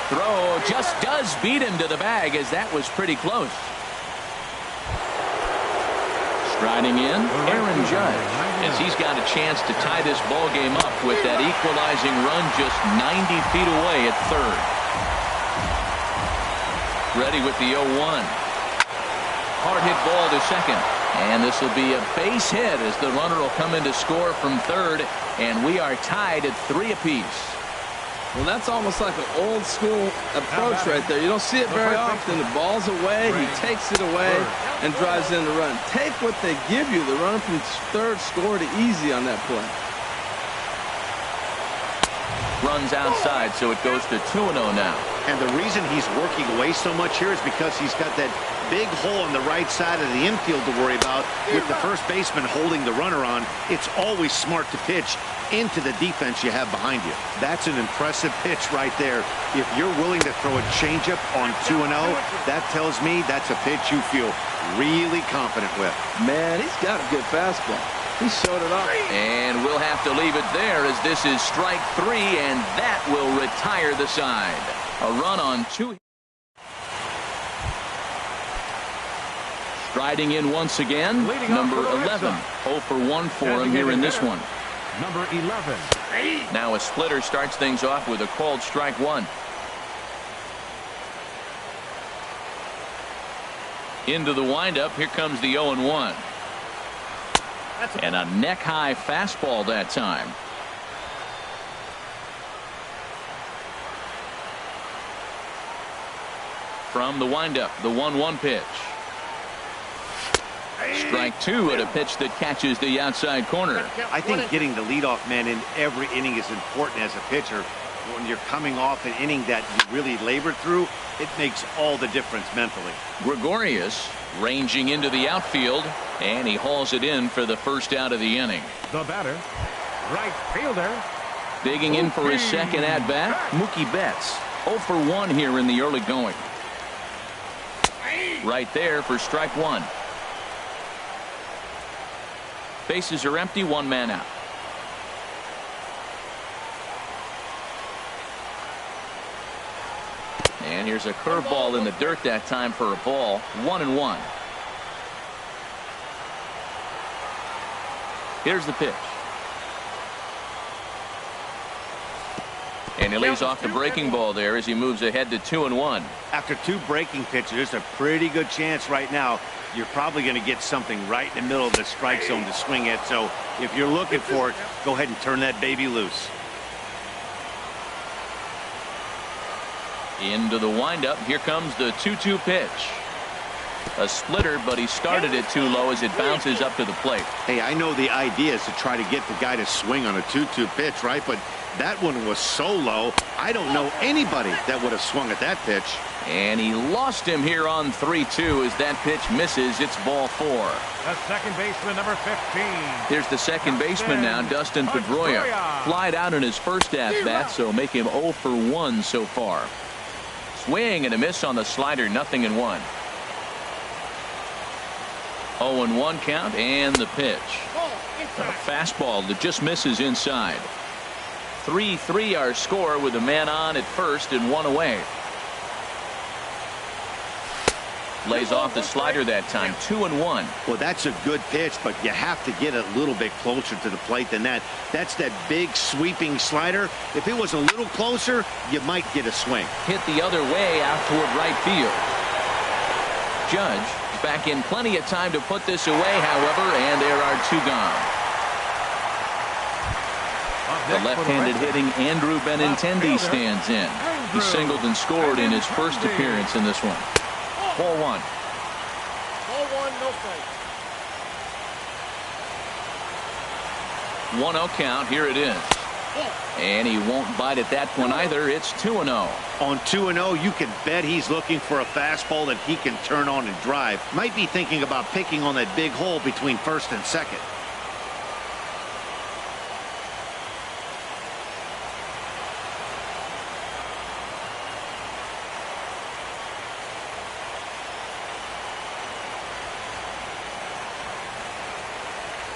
Throw just does beat him to the bag as that was pretty close. Striding in, Aaron Judge, as he's got a chance to tie this ball game up with that equalizing run just 90 feet away at third. Ready with the 0-1. Hard hit ball to second. And this will be a base hit as the runner will come in to score from third. And we are tied at 3 apiece. Well, that's almost like an old school approach right there. You don't see it very often. The ball's away, he takes it away and drives in the run. Take what they give you. The runner from third scored easy on that play. Runs outside, so it goes to 2-0 now. And the reason he's working away so much here is because he's got that big hole on the right side of the infield to worry about. With the first baseman holding the runner on, it's always smart to pitch into the defense you have behind you. That's an impressive pitch right there. If you're willing to throw a changeup on 2-0, that tells me that's a pitch you feel really confident with. Man, he's got a good fastball. He showed it off. And we'll have to leave it there as this is strike 3, and that will retire the side. A run on 2. Striding in once again, number 11. 0 for 1 for him here in this one. Number 11. Now a splitter starts things off with a called strike 1. Into the windup, here comes the 0-1. And a neck-high fastball that time. From the windup, the 1-1 pitch. Strike 2 at a pitch that catches the outside corner. I think getting the leadoff man in every inning is important as a pitcher. When you're coming off an inning that you really labored through, it makes all the difference mentally. Gregorius ranging into the outfield, and he hauls it in for the first out of the inning. The batter, right fielder. Digging in for his second at-bat, Mookie Betts. 0 for 1 here in the early going. Right there for strike 1. Bases are empty, 1 man out. And here's a curveball in the dirt that time for a ball. 1-1. Here's the pitch. And he lays off the breaking ball there as he moves ahead to 2-1. After 2 breaking pitches, there's a pretty good chance right now you're probably going to get something right in the middle of the strike zone to swing at. So if you're looking for it, go ahead and turn that baby loose. Into the windup. Here comes the 2-2 pitch. A splitter, but he started it too low as it bounces up to the plate. Hey, I know the idea is to try to get the guy to swing on a 2-2 pitch, right? But that one was so low, I don't know anybody that would have swung at that pitch. And he lost him here on 3-2 as that pitch misses. It's ball 4. The second baseman, number 15. Here's the second baseman now, Dustin Pedroia. Flied out in his first at-bat, so make him 0 for 1 so far. Swing and a miss on the slider, 0-1. 0-1 count and the pitch. A fastball that just misses inside. 3-3 our score with a man on at first and 1 away. Lays off the slider that time. 2-1. Well, that's a good pitch, but you have to get a little bit closer to the plate than that. That's that big sweeping slider. If it was a little closer, you might get a swing. Hit the other way out toward right field. Judge back in plenty of time to put this away, however, and there are 2 gone. The left-handed hitting Andrew Benintendi stands in. He singled and scored in his first appearance in this one. Ball 1. Ball 1, no strikes. 1-0 count. Here it is. And he won't bite at that one either. It's 2-0. On 2-0, you can bet he's looking for a fastball that he can turn on and drive. Might be thinking about picking on that big hole between first and second.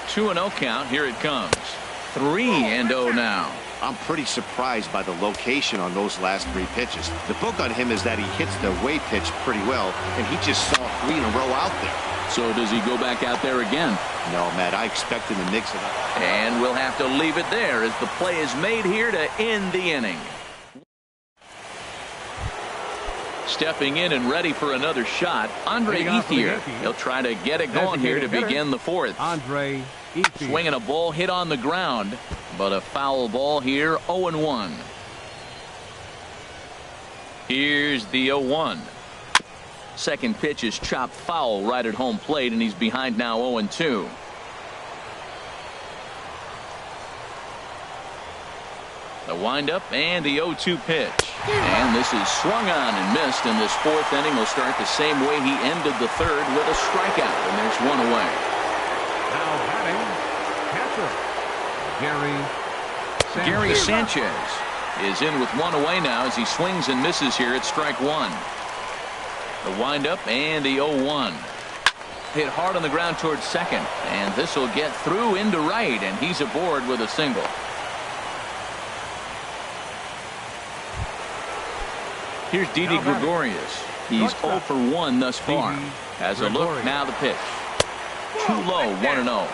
Two 2-0 count. Here it comes. 3-0 now. I'm pretty surprised by the location on those last 3 pitches. The book on him is that he hits the away pitch pretty well, and he just saw 3 in a row out there. So does he go back out there again? No, Matt, I expect him to mix it up. And we'll have to leave it there as the play is made here to end the inning. Stepping in and ready for another shot, Andre Ethier. He'll try to get it going here to begin the 4th. Andre Ethier. Swinging a ball hit on the ground, but a foul ball here, 0-1. Here's the 0-1. Second pitch is chopped foul right at home plate, and he's behind now 0-2. The windup and the 0-2 pitch. And this is swung on and missed, and this 4th inning will start the same way he ended the 3rd with a strikeout, and there's 1 away. Now batting, catcher, Gary Sanchez is in with 1 away now as he swings and misses here at strike 1. The windup and the 0-1. Hit hard on the ground towards second, and this will get through into right, and he's aboard with a single. Here's Didi Gregorius. He's 0 for 1 thus far. As a look, now the pitch. Too low, 1-0.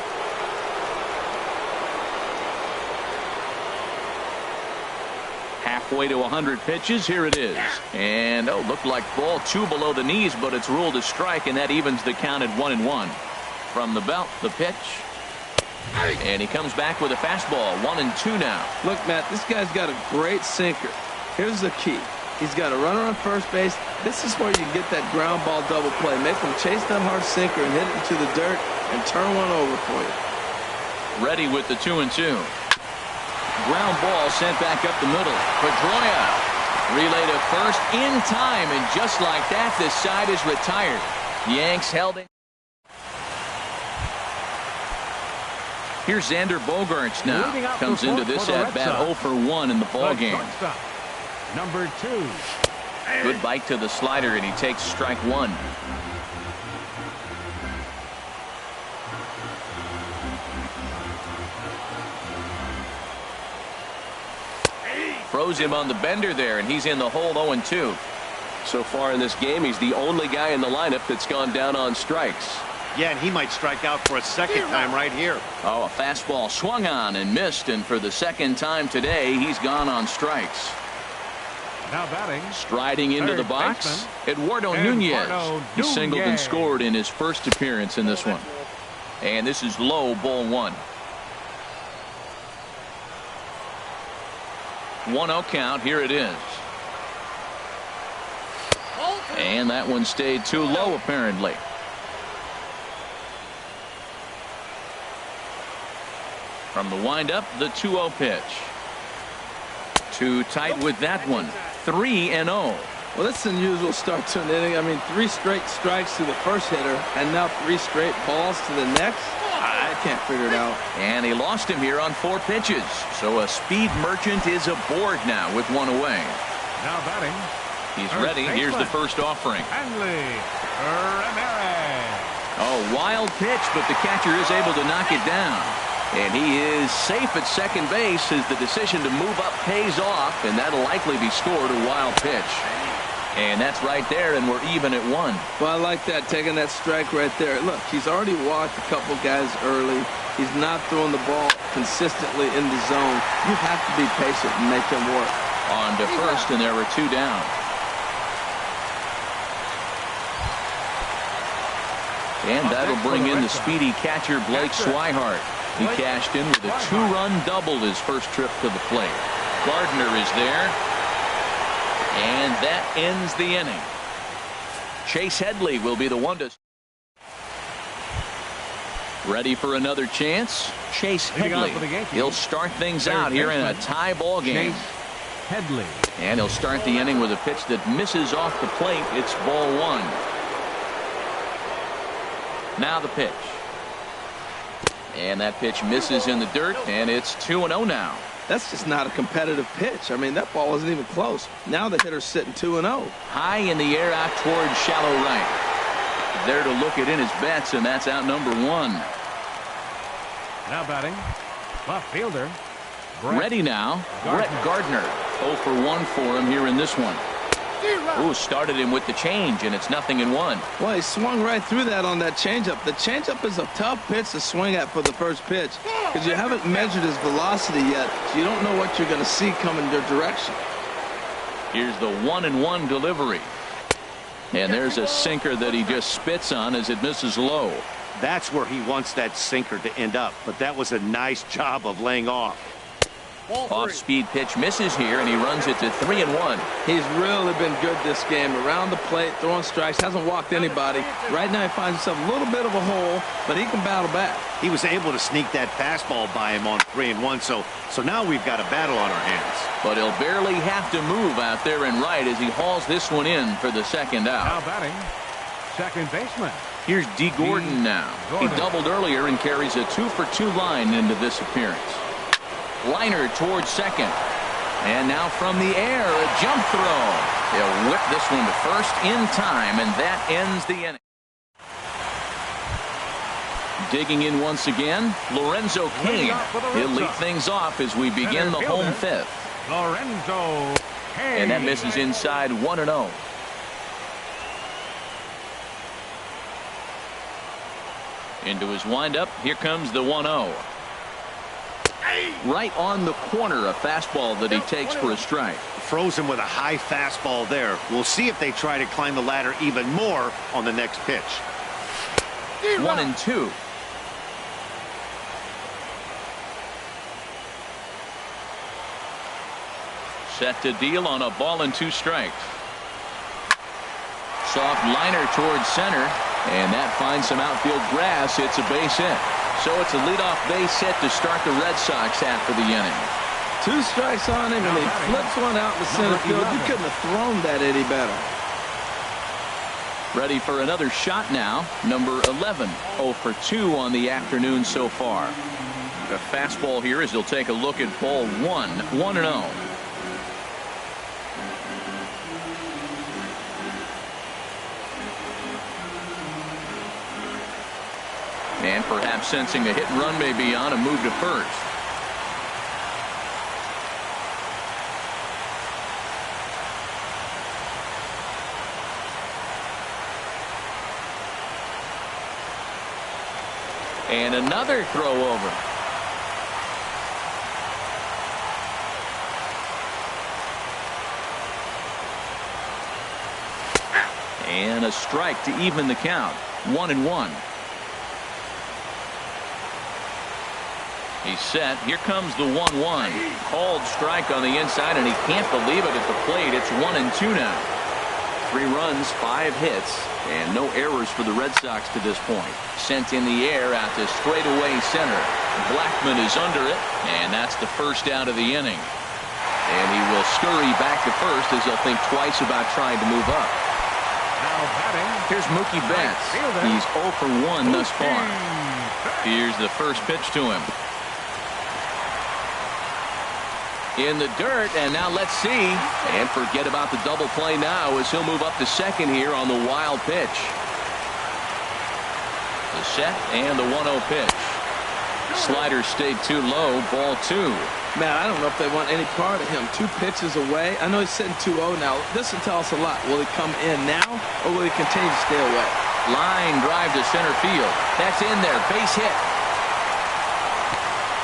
Halfway to 100 pitches. Here it is. And, looked like ball 2 below the knees, but it's ruled a strike, and that evens the count at 1-1. From the belt, the pitch. And he comes back with a fastball. 1-2 now. Look, Matt, this guy's got a great sinker. Here's the key. He's got a runner on first base. This is where you get that ground ball double play. Make him chase that hard sinker and hit it into the dirt and turn one over for you. Ready with the 2-2. Ground ball sent back up the middle. Pedroia relay to first in time, and just like that, this side is retired. Yanks held it. Here's Xander Bogaerts now. Comes into this at bat 0 for 1 in the ball game. Number 2. Good bite to the slider, and he takes strike 1. Froze him on the bender there, and he's in the hole 0-2. So far in this game, he's the only guy in the lineup that's gone down on strikes. Yeah, and he might strike out for a second time right here. Oh, a fastball swung on and missed, and for the second time today, he's gone on strikes. Now batting. Striding into the box, Eduardo Nunez. He singled and scored in his first appearance in this one. And this is low, ball 1. 1-0 count. Here it is. And that one stayed too low, apparently. From the windup, the 2-0 pitch. Too tight with that one. 3-0. Well, that's an unusual start to an inning. I mean, 3 straight strikes to the first hitter, and now 3 straight balls to the next. I can't figure it out. And he lost him here on 4 pitches. So a speed merchant is aboard now with 1 away. Now batting. He's ready. Here's the first offering. Hanley Ramirez. Oh, wild pitch, but the catcher is able to knock it down. And he is safe at second base as the decision to move up pays off, and that'll likely be scored a wild pitch. And that's right there, and we're even at 1. Well, I like that, taking that strike right there. Look, he's already walked a couple guys early. He's not throwing the ball consistently in the zone. You have to be patient and make him work. On to first, and there were 2 down. And that'll bring in the speedy catcher Blake Swihart. He cashed in with a 2-run double his first trip to the plate. Gardner is there. And that ends the inning. Chase Headley will be the one to. Ready for another chance? Chase Headley. He'll start things out here in a tie ball game. Headley. And he'll start the inning with a pitch that misses off the plate. It's ball 1. Now the pitch. And that pitch misses in the dirt, and it's 2-0 now. That's just not a competitive pitch. I mean, that ball wasn't even close. Now the hitter's sitting 2-0. High in the air out towards shallow right. There to look it in his bets, and that's out number 1. Now batting. Left fielder. Ready now. Brett Gardner. 0 for 1 for him here in this one. Ooh, started him with the change, and it's 0-1. Well, he swung right through that on that changeup. The changeup is a tough pitch to swing at for the first pitch because you haven't measured his velocity yet, so you don't know what you're going to see coming your direction. Here's the 1-1 delivery. And there's a sinker that he just spits on as it misses low. That's where he wants that sinker to end up, but that was a nice job of laying off. Off-speed pitch misses here, and he runs it to 3-1. He's really been good this game. Around the plate, throwing strikes, hasn't walked anybody. Right now he finds himself a little bit of a hole, but he can battle back. He was able to sneak that fastball by him on 3-1, so now we've got a battle on our hands. But he'll barely have to move out there and right as he hauls this one in for the second out. Now batting. Second baseman. Here's D. Gordon now. He doubled earlier and carries a 2-for-2 line into this appearance. Liner towards second. And now from the air, a jump throw. He'll whip this one to first in time, and that ends the inning. Digging in once again, Lorenzo Cain. He'll lead things off as we begin the home fifth. Lorenzo Cain. And that misses inside 1-0. Into his windup, here comes the 1-0. Right on the corner, a fastball that he takes for a strike. Froze him with a high fastball there. We'll see if they try to climb the ladder even more on the next pitch. 1-2. Set to deal on a ball and 2 strikes. Soft liner towards center, and that finds some outfield grass. It's a base hit. So it's a leadoff base hit to start the Red Sox half of the inning. 2 strikes on him, and he flips one out in the center field. You couldn't have thrown that any better. Ready for another shot now. Number 11, 0 for 2 on the afternoon so far. A fastball here as he'll take a look at ball 1, 1-0. And perhaps sensing a hit and run may be on, a move to first. And another throw over. And a strike to even the count. 1-1. He's set. Here comes the 1-1. Called strike on the inside, and he can't believe it at the plate. It's 1-2 now. 3 runs, 5 hits, and no errors for the Red Sox to this point. Sent in the air out to straightaway center. Blackmon is under it, and that's the first out of the inning. And he will scurry back to first as he'll think twice about trying to move up. Now batting. Here's Mookie Betts. He's 0 for 1 thus far. Here's the first pitch to him. In the dirt, and now let's see. And forget about the double play now as he'll move up to second here on the wild pitch. The set and the 1-0 pitch. Slider stayed too low. Ball 2. Man, I don't know if they want any part of him. 2 pitches away. I know he's sitting 2-0 now. This will tell us a lot. Will he come in now, or will he continue to stay away? Line drive to center field. That's in there. Base hit.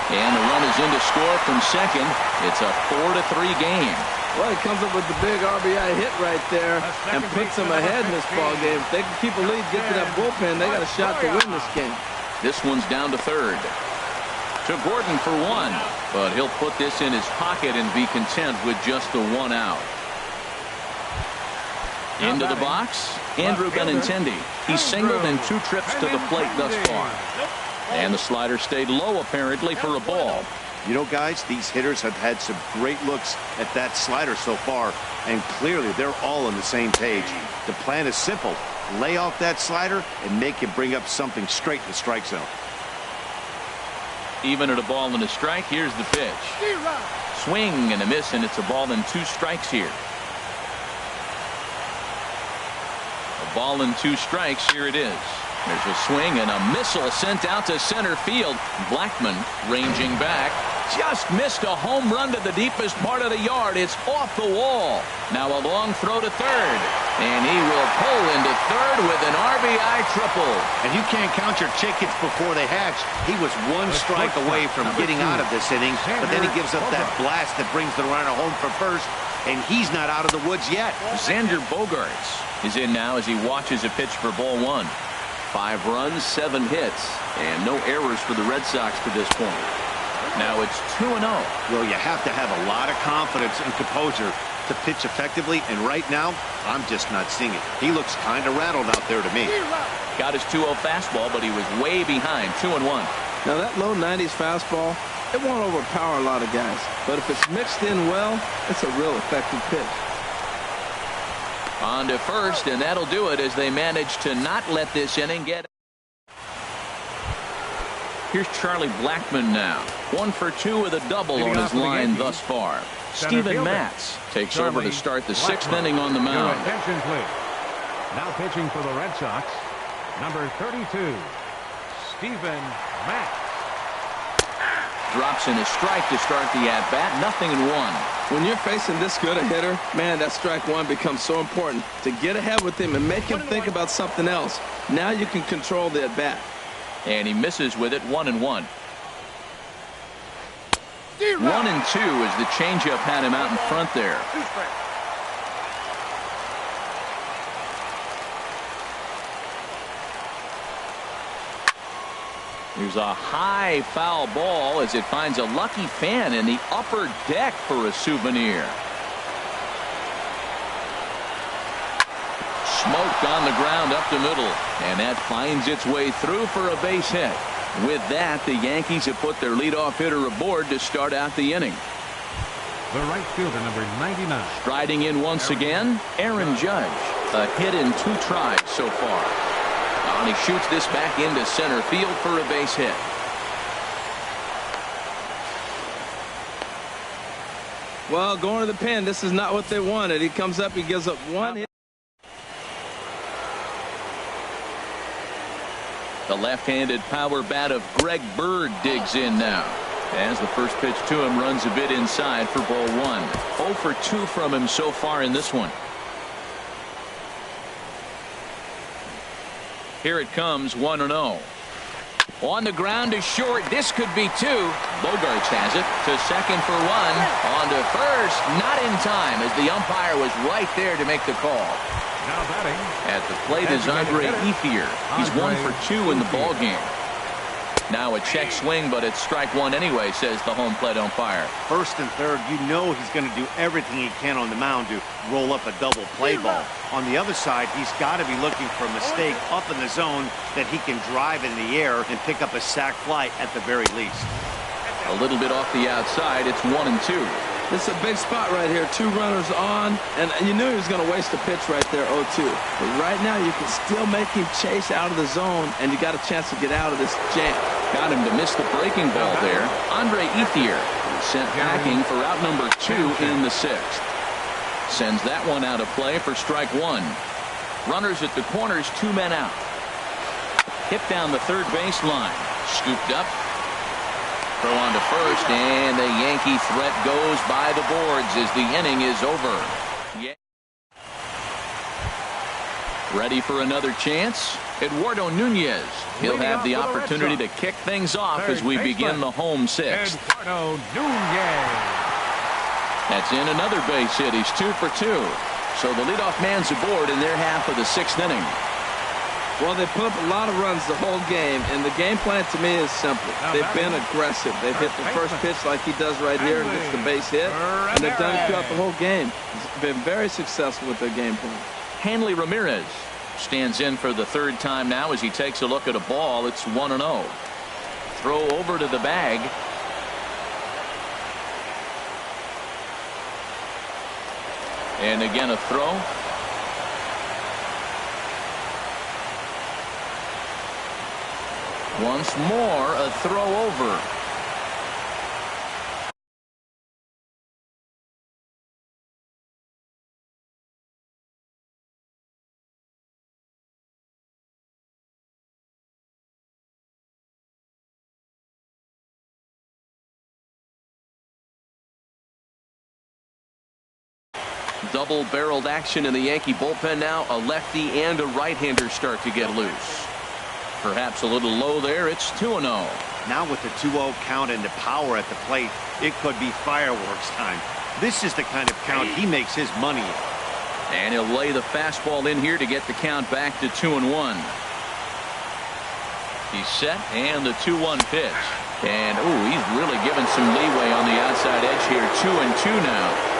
And the run is in to score from second. It's a 4-3 game. Well, he comes up with the big RBI hit right there and puts them ahead in this ball game. If they can keep a lead, get to that bullpen, they got a shot to win this game. This one's down to third. To Gordon for 1, but he'll put this in his pocket and be content with just the 1 out. Into the box, Andrew Benintendi. He's singled in 2 trips to the plate thus far. And the slider stayed low apparently for a ball. You know, guys, these hitters have had some great looks at that slider so far, and clearly they're all on the same page. The plan is simple. Lay off that slider and make him bring up something straight in the strike zone. Even at a ball and a strike, here's the pitch. Swing and a miss, and it's a ball and 2 strikes here. A ball and 2 strikes, here it is. There's a swing and a missile sent out to center field. Blackmon ranging back. Just missed a home run to the deepest part of the yard. It's off the wall. Now a long throw to third. And he will pull into third with an RBI triple. And you can't count your chickens before they hatch. He was 1 strike away from getting out of this inning, but then he gives up that blast that brings the runner home for first, and he's not out of the woods yet. Xander Bogaerts is in now as he watches a pitch for ball 1. 5 runs, 7 hits, and no errors for the Red Sox to this point. Now it's 2-0. Well, you have to have a lot of confidence and composure to pitch effectively, and right now, I'm just not seeing it. He looks kind of rattled out there to me. Got his 2-0 fastball, but he was way behind. 2-1. Now that low 90s fastball, it won't overpower a lot of guys, but if it's mixed in well, it's a real effective pitch. On to first, and that'll do it as they manage to not let this inning get. Here's Charlie Blackmon now. 1 for 2 with a double on his line thus far. Steven Matz takes over to start the 6th inning on the mound. Attention, please. Now pitching for the Red Sox, number 32, Steven Matz. Drops in a strike to start the at-bat. 0-1. When you're facing this good a hitter, man, that strike 1 becomes so important to get ahead with him and make him think about something else. Now you can control the at-bat. And he misses with it. 1-1. 1-2 as the changeup had him out in front there. There's a high foul ball as it finds a lucky fan in the upper deck for a souvenir. Smoked on the ground up the middle, and that finds its way through for a base hit. With that, the Yankees have put their leadoff hitter aboard to start out the inning. The right fielder, number 99. Striding in once again, Aaron Judge. A hit in 2 tries so far. And he shoots this back into center field for a base hit. Well, going to the pen, this is not what they wanted. He comes up, he gives up 1 hit. The left-handed power bat of Greg Bird digs in now. As the first pitch to him runs a bit inside for ball 1. 0 for 2 from him so far in this one. Here it comes, 1-0. On the ground is short. This could be two. Bogarts has it to second for one. On to first. Not in time as the umpire was right there to make the call. Now batting. At the plate is Andre Ethier. He's 1 for 2 in the ball game. Now a check swing, but it's strike one anyway, says the home plate umpire. First and third, you know he's going to do everything he can on the mound to roll up a double play ball. On the other side, he's got to be looking for a mistake up in the zone that he can drive in the air and pick up a sac fly at the very least. A little bit off the outside. It's 1 and 2. This is a big spot right here. 2 runners on, and you knew he was going to waste a pitch right there, 0-2. But right now, you can still make him chase out of the zone, and you got a chance to get out of this jam. Got him to miss the breaking ball there. Andre Ethier sent packing for out number 2 in the 6th. Sends that one out of play for strike one. Runners at the corners, 2 men out. Hit down the third baseline. Scooped up. Throw on to first, and the Yankee threat goes by the boards as the inning is over. Ready for another chance? Eduardo Nunez. He'll have the opportunity to kick things off as we begin the home 6th. Eduardo Nunez. That's in another base hit. He's 2 for 2. So the leadoff man's aboard in their half of the 6th inning. Well, they put up a lot of runs the whole game, and the game plan to me is simple. They've been aggressive. They've hit the first pitch like he does right here and gets the base hit, and they've done it throughout the whole game. It's been very successful with their game plan. Hanley Ramirez stands in for the 3rd time now as he takes a look at a ball. It's 1-0. Throw over to the bag. And again a throw. Once more a throw over. Double-barreled action in the Yankee bullpen now. A lefty and a right-hander start to get loose. Perhaps a little low there. It's 2-0. Now with the 2-0 count and the power at the plate, it could be fireworks time. This is the kind of count he makes his money in. And he'll lay the fastball in here to get the count back to 2-1. He's set, and the 2-1 pitch. And, ooh, he's really given some leeway on the outside edge here. 2-2 now.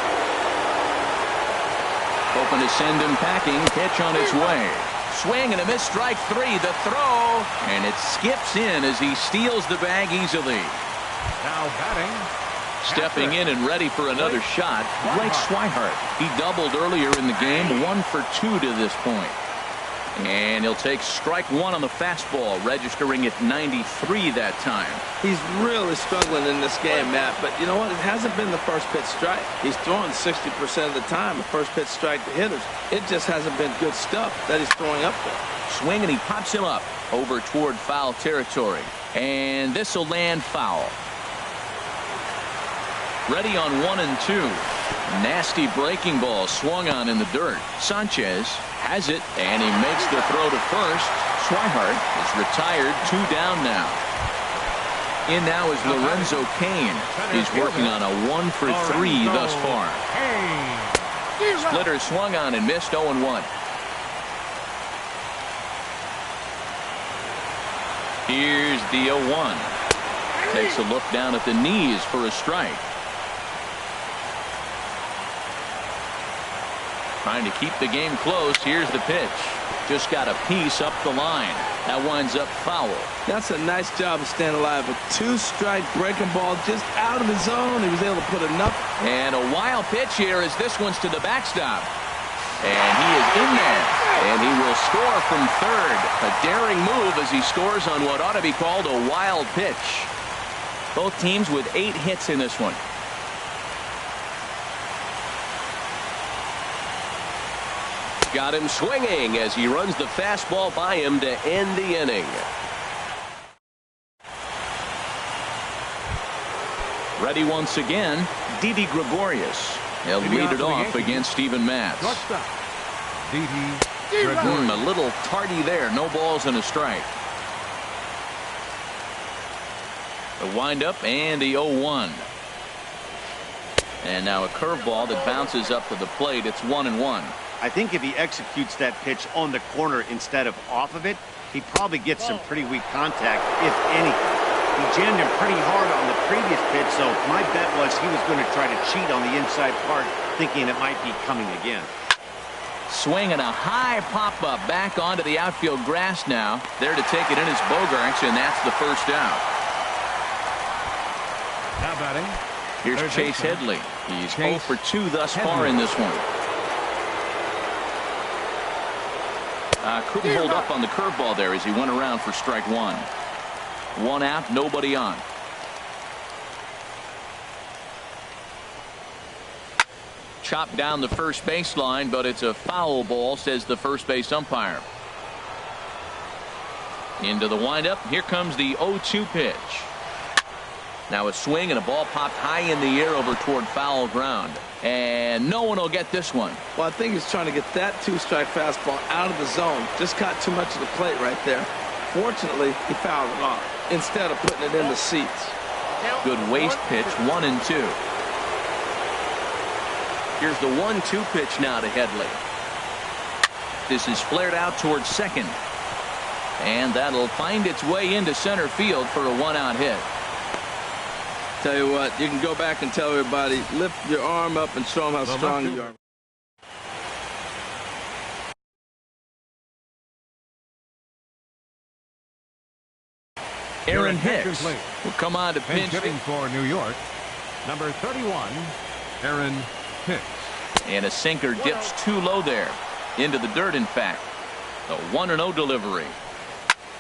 Hoping to send him packing. Pitch on its way. Swing and a miss. Strike 3. The throw. And it skips in as he steals the bag easily. Now batting. Stepping in and ready for another shot, Blake Swihart. He doubled earlier in the game. 1 for 2 to this point. And he'll take strike 1 on the fastball, registering at 93 that time. He's really struggling in this game, Matt. But you know what? It hasn't been the first pitch strike. He's throwing 60% of the time, the first pitch strike to hitters. It just hasn't been good stuff that he's throwing up there. Swing, and he pops him up over toward foul territory. And this will land foul. Ready on 1-2. Nasty breaking ball swung on in the dirt. Sanchez has it, and he makes the throw to first. Swihart is retired. 2 down now. In now is Lorenzo Cain. He's working on a 1 for 3 thus far. Splitter swung on and missed. 0-1. Here's the 0-1. Takes a look down at the knees for a strike. Trying to keep the game close. Here's the pitch. Just got a piece up the line. That winds up foul. That's a nice job of staying alive. A 2-strike breaking ball just out of the zone. He was able to put enough. And a wild pitch here as this one's to the backstop. And he is in there. And he will score from third. A daring move as he scores on what ought to be called a wild pitch. Both teams with 8 hits in this one. Got him swinging as he runs the fastball by him to end the inning. Ready once again, Didi Gregorius. He'll lead it off against Steven Matz. A little tardy there. No balls and a strike. The windup and the 0-1. And now a curveball that bounces up to the plate. It's 1-1. I think if he executes that pitch on the corner instead of off of it, he probably gets some pretty weak contact, if anything. He jammed him pretty hard on the previous pitch, so my bet was he was going to try to cheat on the inside part, thinking it might be coming again. Swinging a high pop-up back onto the outfield grass now. There to take it in is Bogarts, and that's the first out. Now batting. Here's Chase Headley. He's 0 for 2 thus far in this one. Couldn't hold up on the curveball there as he went around for strike 1. 1 out, nobody on. Chopped down the first baseline, but it's a foul ball, says the first base umpire. Into the windup. Here comes the 0-2 pitch. Now a swing and a ball popped high in the air over toward foul ground. And no one will get this one. Well, I think he's trying to get that 2-strike fastball out of the zone. Just caught too much of the plate right there. Fortunately, he fouled it off instead of putting it in the seats. Good waste pitch, 1-2. Here's the 1-2 pitch now to Headley. This is flared out towards second. And that'll find its way into center field for a 1-out hit. Tell you what, you can go back and tell everybody, lift your arm up and show them how strong you are. Aaron Hicks will come on to pinch hitting for New York. Number 31, Aaron Hicks. And a sinker dips too low there. Into the dirt, in fact. The 1-0 delivery.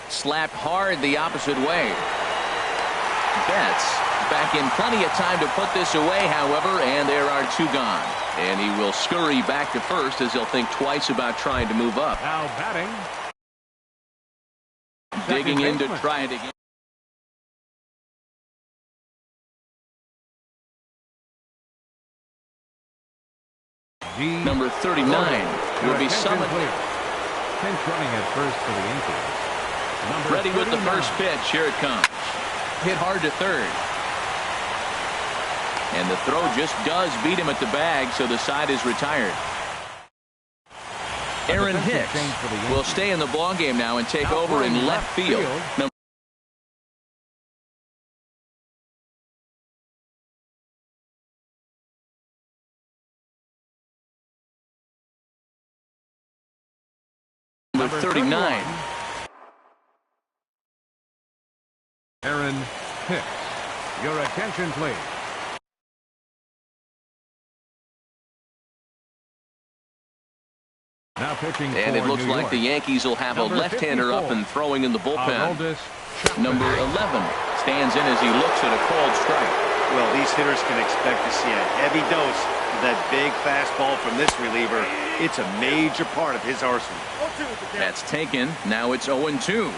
Slapped hard the opposite way. Betts back in plenty of time to put this away, however, and there are 2 gone. And he will scurry back to first as he'll think twice about trying to move up. Now batting. Digging in to try it again. Number 39 will be summoned. Pinch running at first for the Yankees. Ready with the first pitch. Here it comes. Hit hard to third. And the throw just does beat him at the bag, so the side is retired. Aaron Hicks will stay in the ballgame now and take over in left field. Number 39. Aaron Hicks. Your attention, please. Now pitching and it looks New like York. the Yankees will have Number a left-hander 54. up and throwing in the bullpen. Aroldis. Number 11 stands in as he looks at a called strike. Well, these hitters can expect to see a heavy dose of that big fastball from this reliever. It's a major part of his arsenal. That's taken. Now it's 0-2.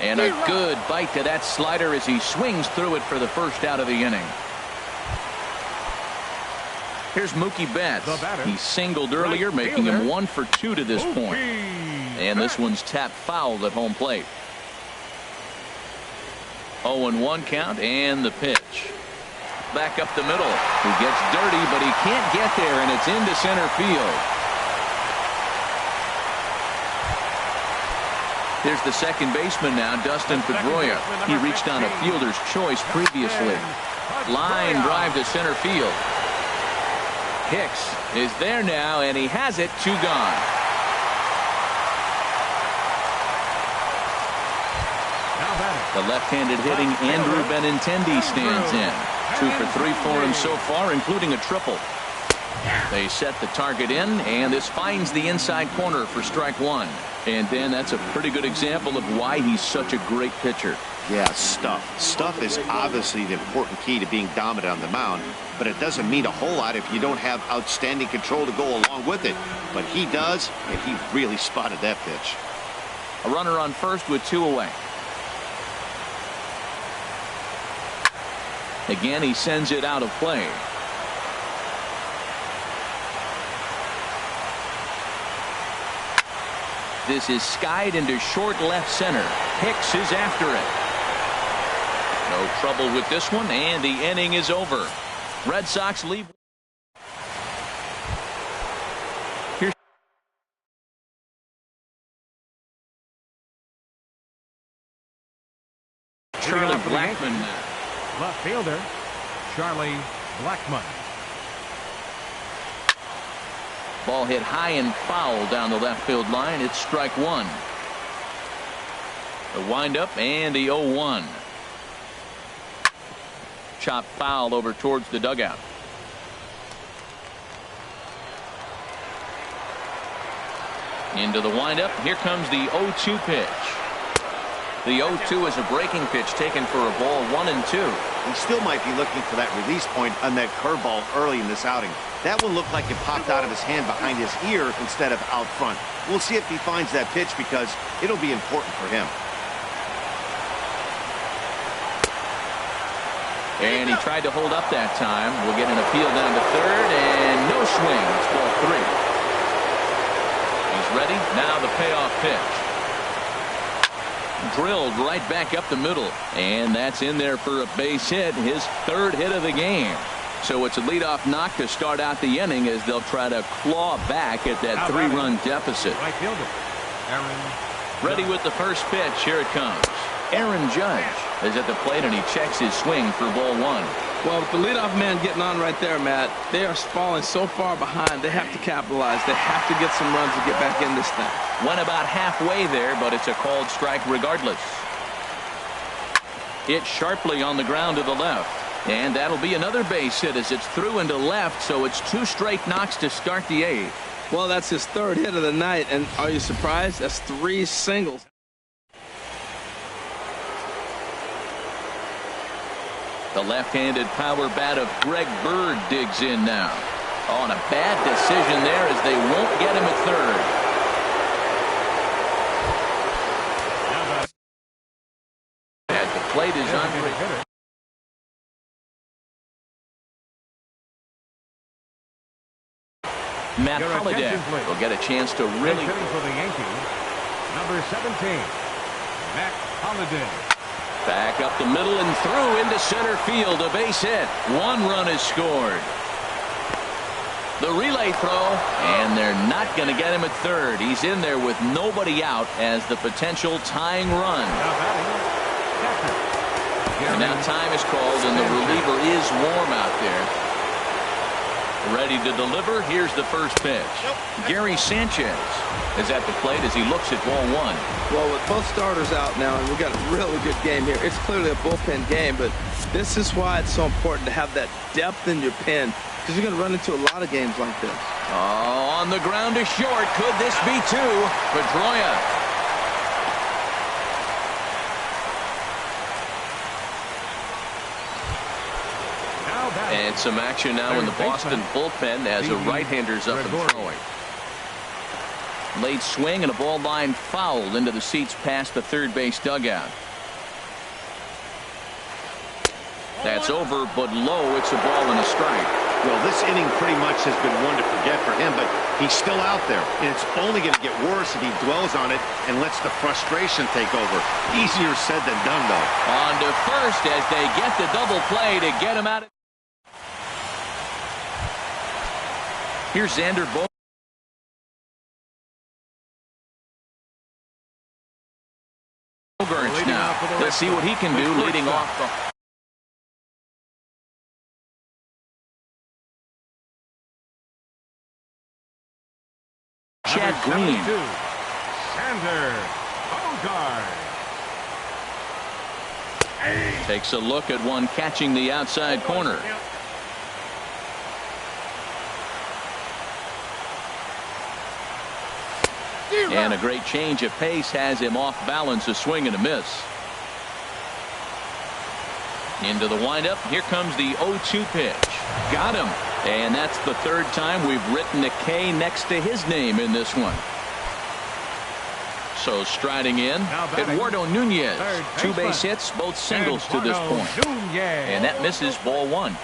And a good bite to that slider as he swings through it for the first out of the inning. Here's Mookie Betts. He singled earlier, making him 1 for 2 to this point. And this one's tapped foul at home plate. 0-1 count and the pitch. Back up the middle. He gets dirty, but he can't get there, and it's into center field. Here's the second baseman now, Dustin Pedroia. He reached on a fielder's choice previously. Line drive to center field. Hicks is there now, and he has it. 2 gone. The left-handed hitting Andrew Benintendi stands in. 2 for 3 for him so far, including a triple. They set the target in, and this finds the inside corner for strike 1. And then that's a pretty good example of why he's such a great pitcher. Yeah, stuff. Stuff is obviously the important key to being dominant on the mound, but it doesn't mean a whole lot if you don't have outstanding control to go along with it. But he does, and he really spotted that pitch. A runner on first with 2 away. Again, he sends it out of play. This is skied into short left center. Hicks is after it. No trouble with this one, and the inning is over. Red Sox leave. Here's Charlie Blackmon. Left fielder, Charlie Blackmon. Ball hit high and foul down the left field line. It's strike one. The windup and the 0-1. Chop foul over towards the dugout. Into the windup. Here comes the 0-2 pitch. The 0-2 is a breaking pitch taken for a ball 1-2. He still might be looking for that release point on that curveball early in this outing. That one looked like it popped out of his hand behind his ear instead of out front. We'll see if he finds that pitch because it'll be important for him. And he tried to hold up that time. We'll get an appeal down to third, and no swing. It's ball 3. He's ready. Now the payoff pitch. Drilled right back up the middle, and that's in there for a base hit, his 3rd hit of the game. So it's a leadoff knock to start out the inning as they'll try to claw back at that 3-run deficit. Right fielder, Aaron. Ready with the first pitch. Here it comes. Aaron Judge is at the plate, and he checks his swing for ball 1. Well, with the leadoff man getting on right there, Matt, they are falling so far behind. They have to capitalize. They have to get some runs to get back in this thing. Went about halfway there, but it's a called strike regardless. Hit sharply on the ground to the left. And that'll be another base hit as it's through into left, so it's 2 straight knocks to start the 8th. Well, that's his 3rd hit of the night, and are you surprised? That's 3 singles. The left-handed power bat of Greg Bird digs in now. On a bad decision there as they won't get him at third. At the plate is Andre. Matt Holliday will get a chance to really. For the Yankees, number 17, Matt Holliday. Back up the middle and through into center field. A base hit. 1 run is scored. The relay throw, and they're not going to get him at third. He's in there with nobody out as the potential tying run. And now time is called, and the reliever is warm out there. Ready to deliver. Here's the first pitch. Gary Sanchez is at the plate as he looks at ball 1. Well, with both starters out now, and we've got a really good game here. It's clearly a bullpen game, but this is why it's so important to have that depth in your pen, because you're going to run into a lot of games like this. Oh, on the ground to short. Could this be 2? Pedroia. And some action now in the Boston bullpen as a right-hander's up and throwing. Late swing and a ball line fouled into the seats past the third base dugout. That's over, but low. It's a ball and a strike. Well, this inning pretty much has been one to forget for him, but he's still out there, and it's only going to get worse if he dwells on it and lets the frustration take over. Easier said than done, though. On to first as they get the double play to get him out of. Here's Xander Bogaerts now. Let's see what he can do leading off the Chad Green. Xander Bogaerts. Takes a look at one catching the outside corner. And a great change of pace has him off balance, a swing and a miss. Into the windup. Here comes the 0-2 pitch. Got him. And that's the 3rd time we've written a K next to his name in this one. So striding in, Eduardo Nunez. 2 base hits, both singles to this point. And that misses ball 1.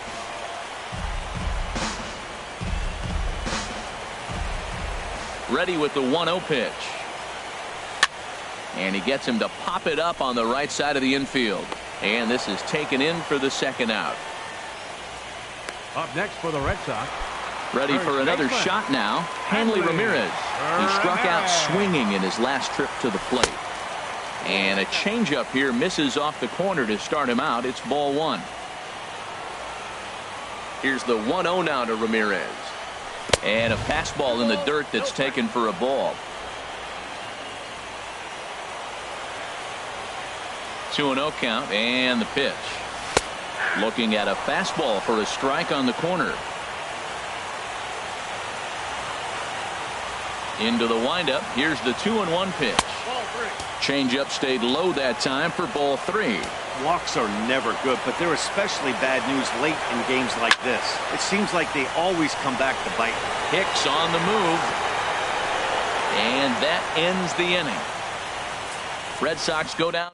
Ready with the 1-0 pitch. And he gets him to pop it up on the right side of the infield. And this is taken in for the second out. Up next for the Red Sox. Ready for another baseman. shot now. Hanley Ramirez. He struck out swinging in his last trip to the plate. And a changeup here misses off the corner to start him out. It's ball one. Here's the 1-0 now to Ramirez. And a fastball in the dirt that's taken for a ball. 2-0 count and the pitch. Looking at a fastball for a strike on the corner. Into the windup. Here's the 2-1 pitch. Changeup stayed low that time for ball three. Walks are never good, but they're especially bad news late in games like this. It seems like they always come back to bite. Hicks on the move. And that ends the inning. Red Sox go down.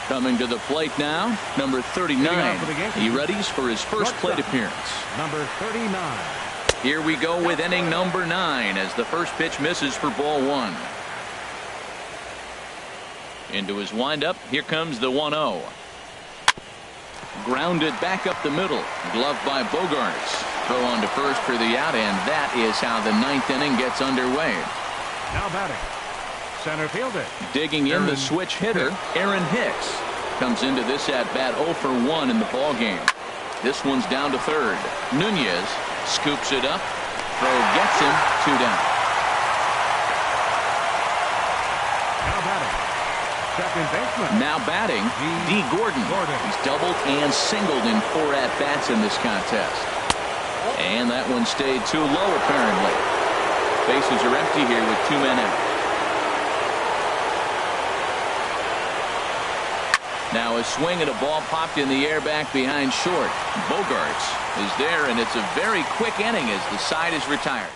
Coming to the plate now, number 39. He readies for his first plate appearance. Number 39. Here we go with inning number 9 as the first pitch misses for ball one. Into his windup. Here comes the 1-0. Grounded back up the middle. Gloved by Bogarts. Throw on to first for the out, and that is how the 9th inning gets underway. Now batting. Center fielder. Digging in the switch hitter, Aaron Hicks. Comes into this at bat 0 for 1 in the ball game. This one's down to third. Nunez scoops it up. Throw gets him. 2 down. Now batting. Second baseman. Now batting, D. Gordon. He's doubled and singled in 4 at-bats in this contest. And that one stayed too low, apparently. Bases are empty here with 2 men out. Now a swing and a ball popped in the air back behind short. Bogarts is there, and it's a very quick inning as the side is retired.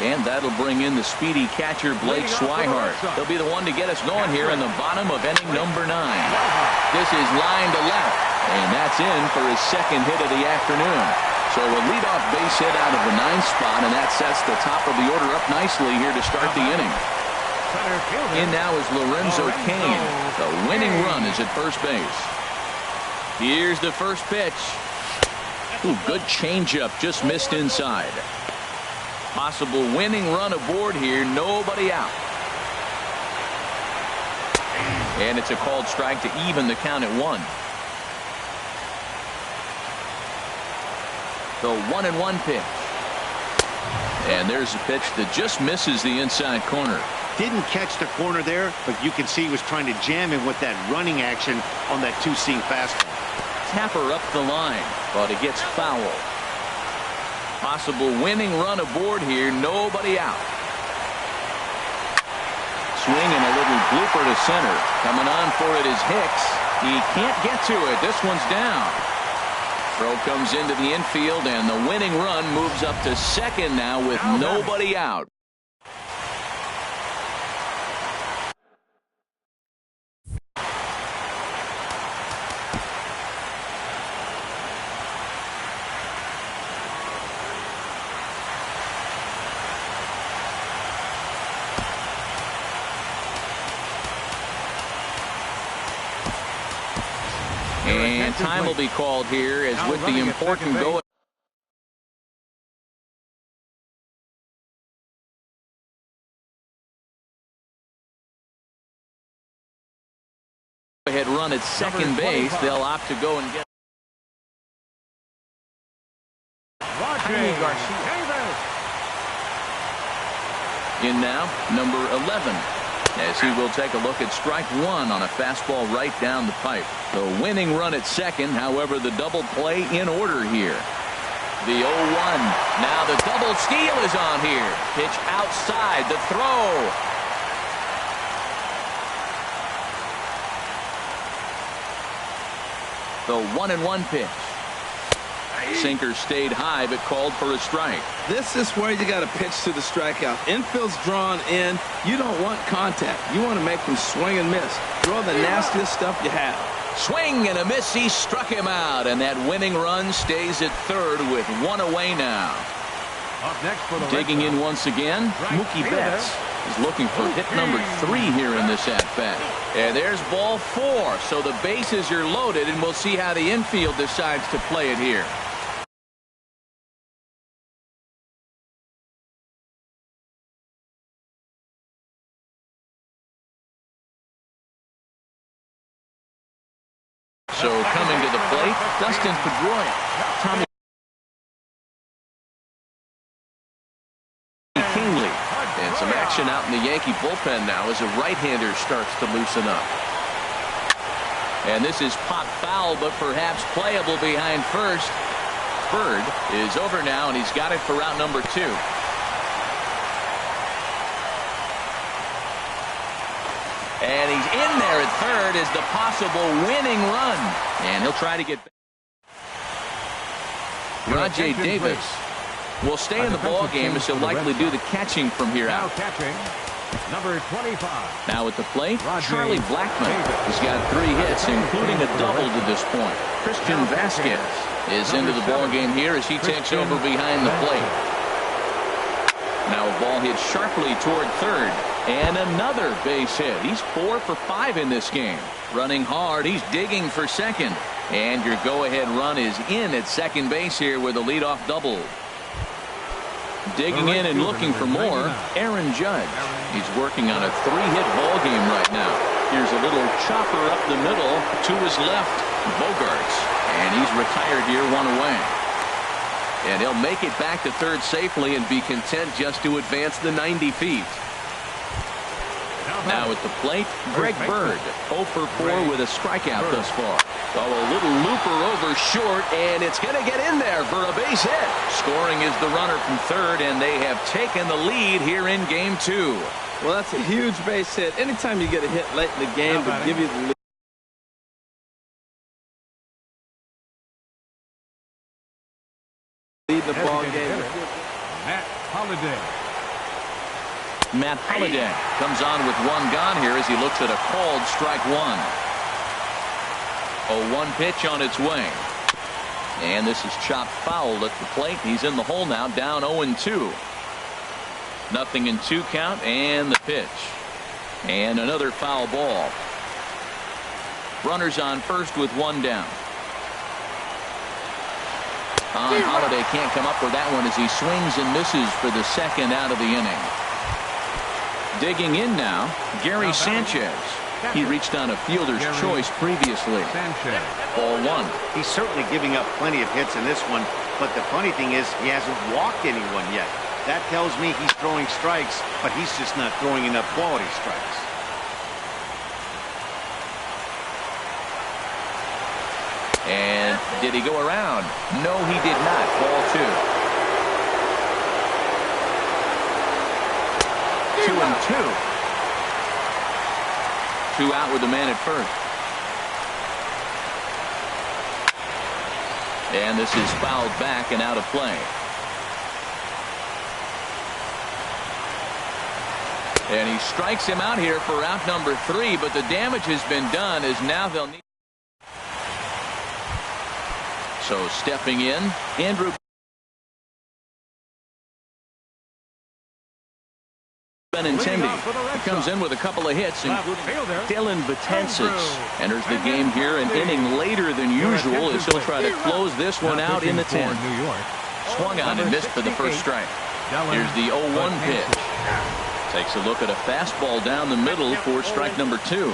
And that'll bring in the speedy catcher Blake Swihart. He'll be the one to get us going here in the bottom of inning number 9. This is line to left, and that's in for his second hit of the afternoon. So a leadoff base hit out of the 9th spot, and that sets the top of the order up nicely here to start the inning. In now is Lorenzo Cain. The winning run is at first base. Here's the first pitch. Ooh, good changeup, just missed inside. Possible winning run aboard here, nobody out. And it's a called strike to even the count at 1. The 1-1 pitch. And there's a pitch that just misses the inside corner. Didn't catch the corner there, but you can see he was trying to jam him with that running action on that 2-seam fastball. Tapper up the line, but it gets foul. Possible winning run aboard here, nobody out. Swing and a little blooper to center. Coming on for it is Hicks. He can't get to it. This one's down. Throw comes into the infield, and the winning run moves up to second now with nobody out. And time will be called here as with the important go ahead run at second base. They'll opt to go and get Jaime Garcia. In now, number 11. As he will take a look at strike 1 on a fastball right down the pipe. The winning run at second, however, the double play in order here. The 0-1. Now the double steal is on here. Pitch outside, the throw. The 1-1 pitch. Sinker stayed high, but called for a strike. This is where you got to pitch to the strikeout. Infield's drawn in. You don't want contact. You want to make him swing and miss. Throw the nastiest stuff you have. Swing and a miss. He struck him out, and that winning run stays at third with 1 away now. Up next for the Digging in once again, Mookie Betts. He's looking for hit number 3 here in this at-bat. And there's ball 4. So the bases are loaded, and we'll see how the infield decides to play it here. So coming to the plate, Dustin Pedroia. Tommy Kingley. And some action out in the Yankee bullpen now as a right-hander starts to loosen up. And this is pop foul, but perhaps playable behind first. Bird is over now, and he's got it for route number 2. And he's in there at third as the possible winning run. And he'll try to get back. Rajay Davis will stay in the ball game as he'll likely do the catching from here out. Catching, number 25. Now at the plate, Charlie Blackmon has got 3 hits, including a double to this point. Christian Vasquez is into the ball game here as he takes over behind the plate. Now a ball hit sharply toward third. And another base hit. He's 4 for 5 in this game. Running hard. He's digging for second. And your go-ahead run is in at second base here with a leadoff double. Digging in and looking for more, Aaron Judge. He's working on a 3-hit ball game right now. Here's a little chopper up the middle to his left, Bogarts. And he's retired here, 1 away. And he'll make it back to third safely and be content just to advance the 90 feet. Now at the plate, Greg Bird, 0 for 4 with a strikeout thus far. Oh, a little looper over short, and it's going to get in there for a base hit. Scoring is the runner from third, and they have taken the lead here in game 2. Well, that's a huge base hit. Anytime you get a hit late in the game to give you the lead. Lead the ball game. Matt Holliday. Matt Holliday comes on with 1 gone here as he looks at a called strike 1. 0-1 pitch on its way. And this is chopped foul at the plate. He's in the hole now, down 0-2. 0-2 count, and the pitch. And another foul ball. Runners on first with 1 down. Holliday can't come up with that one as he swings and misses for the second out of the inning. Digging in now, Gary Sanchez. He reached on a fielder's choice previously. Ball 1. He's certainly giving up plenty of hits in this one, but the funny thing is he hasn't walked anyone yet. That tells me he's throwing strikes, but he's just not throwing enough quality strikes. And did he go around? No, he did not. Ball 2. 2-2. 2 out with the man at first. And this is fouled back and out of play. And he strikes him out here for out number 3, but the damage has been done as now they'll need. So stepping in, Andrew Benintendi. He comes in with a couple of hits, including Dylan Betances. Enters the game here an inning later than usual as he'll try to close this one out in the 10th. Swung on and missed for the first strike. Here's the 0-1 pitch. Takes a look at a fastball down the middle for strike number 2.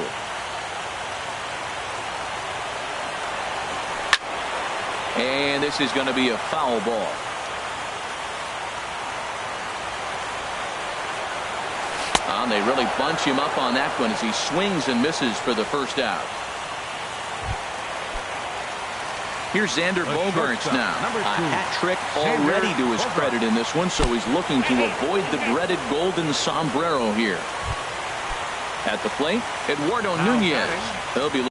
And this is going to be a foul ball. They really bunch him up on that one as he swings and misses for the first out. Here's Xander Bogaerts now. A hat trick already to his credit in this one, so he's looking to avoid the dreaded golden sombrero here. At the plate, Eduardo Nunez. He'll be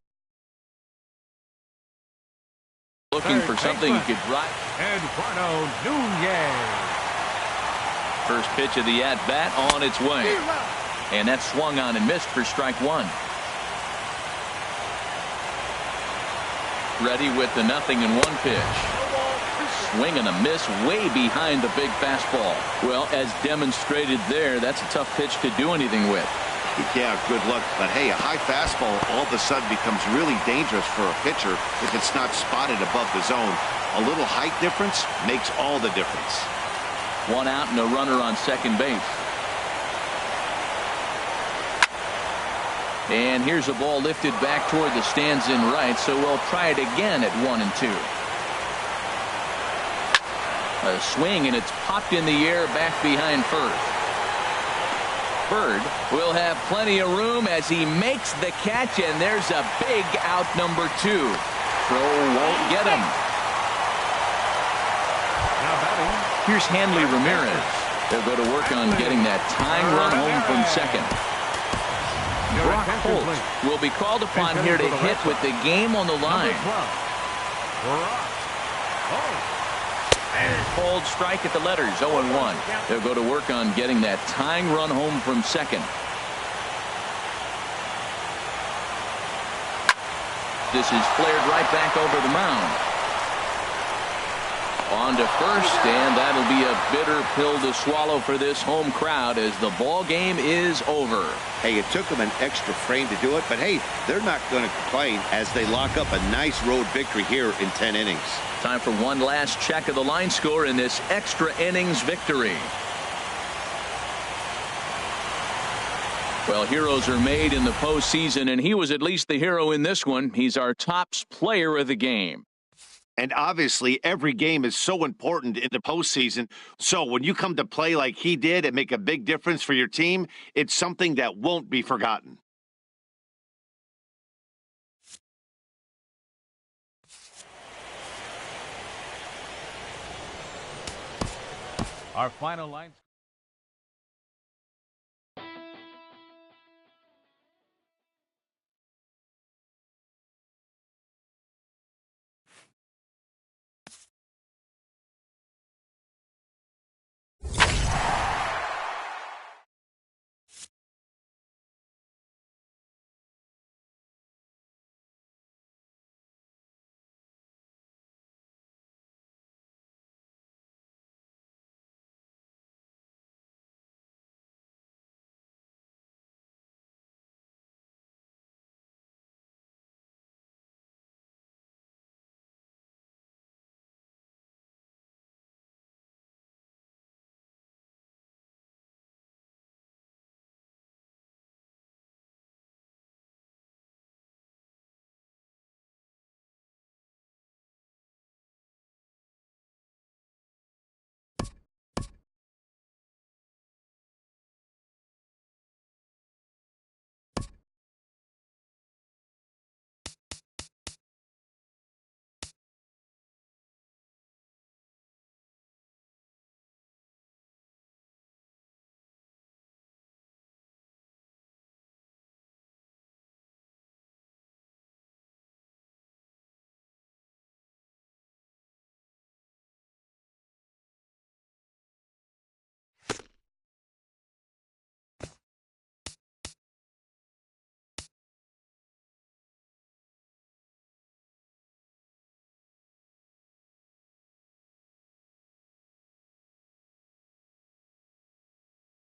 looking for something he could drive. Eduardo Nunez. First pitch of the at-bat on its way. And that swung on and missed for strike 1. Ready with the 0-1 pitch. Swing and a miss way behind the big fastball. Well, as demonstrated there, that's a tough pitch to do anything with. Yeah, good luck. But, hey, a high fastball all of a sudden becomes really dangerous for a pitcher if it's not spotted above the zone. A little height difference makes all the difference. 1 out and a runner on second base. And here's a ball lifted back toward the stands in right, so we'll try it again at 1 and 2. A swing, and it's popped in the air back behind first. Bird will have plenty of room as he makes the catch, and there's a big out number 2. Throw won't get him. Now batting. Here's Hanley Ramirez. They'll go to work on getting that tying run home from second. Brock Holt will be called upon here to hit with the game on the line. Cold strike at the letters, 0-1. They'll go to work on getting that tying run home from second. This is flared right back over the mound. On to first, and that'll be a bitter pill to swallow for this home crowd as the ball game is over. Hey, it took them an extra frame to do it, but hey, they're not going to complain as they lock up a nice road victory here in 10 innings. Time for one last check of the line score in this extra innings victory. Well, heroes are made in the postseason, and he was at least the hero in this one. He's our top player of the game. And obviously, every game is so important in the postseason. So when you come to play like he did and make a big difference for your team, it's something that won't be forgotten. Our final line.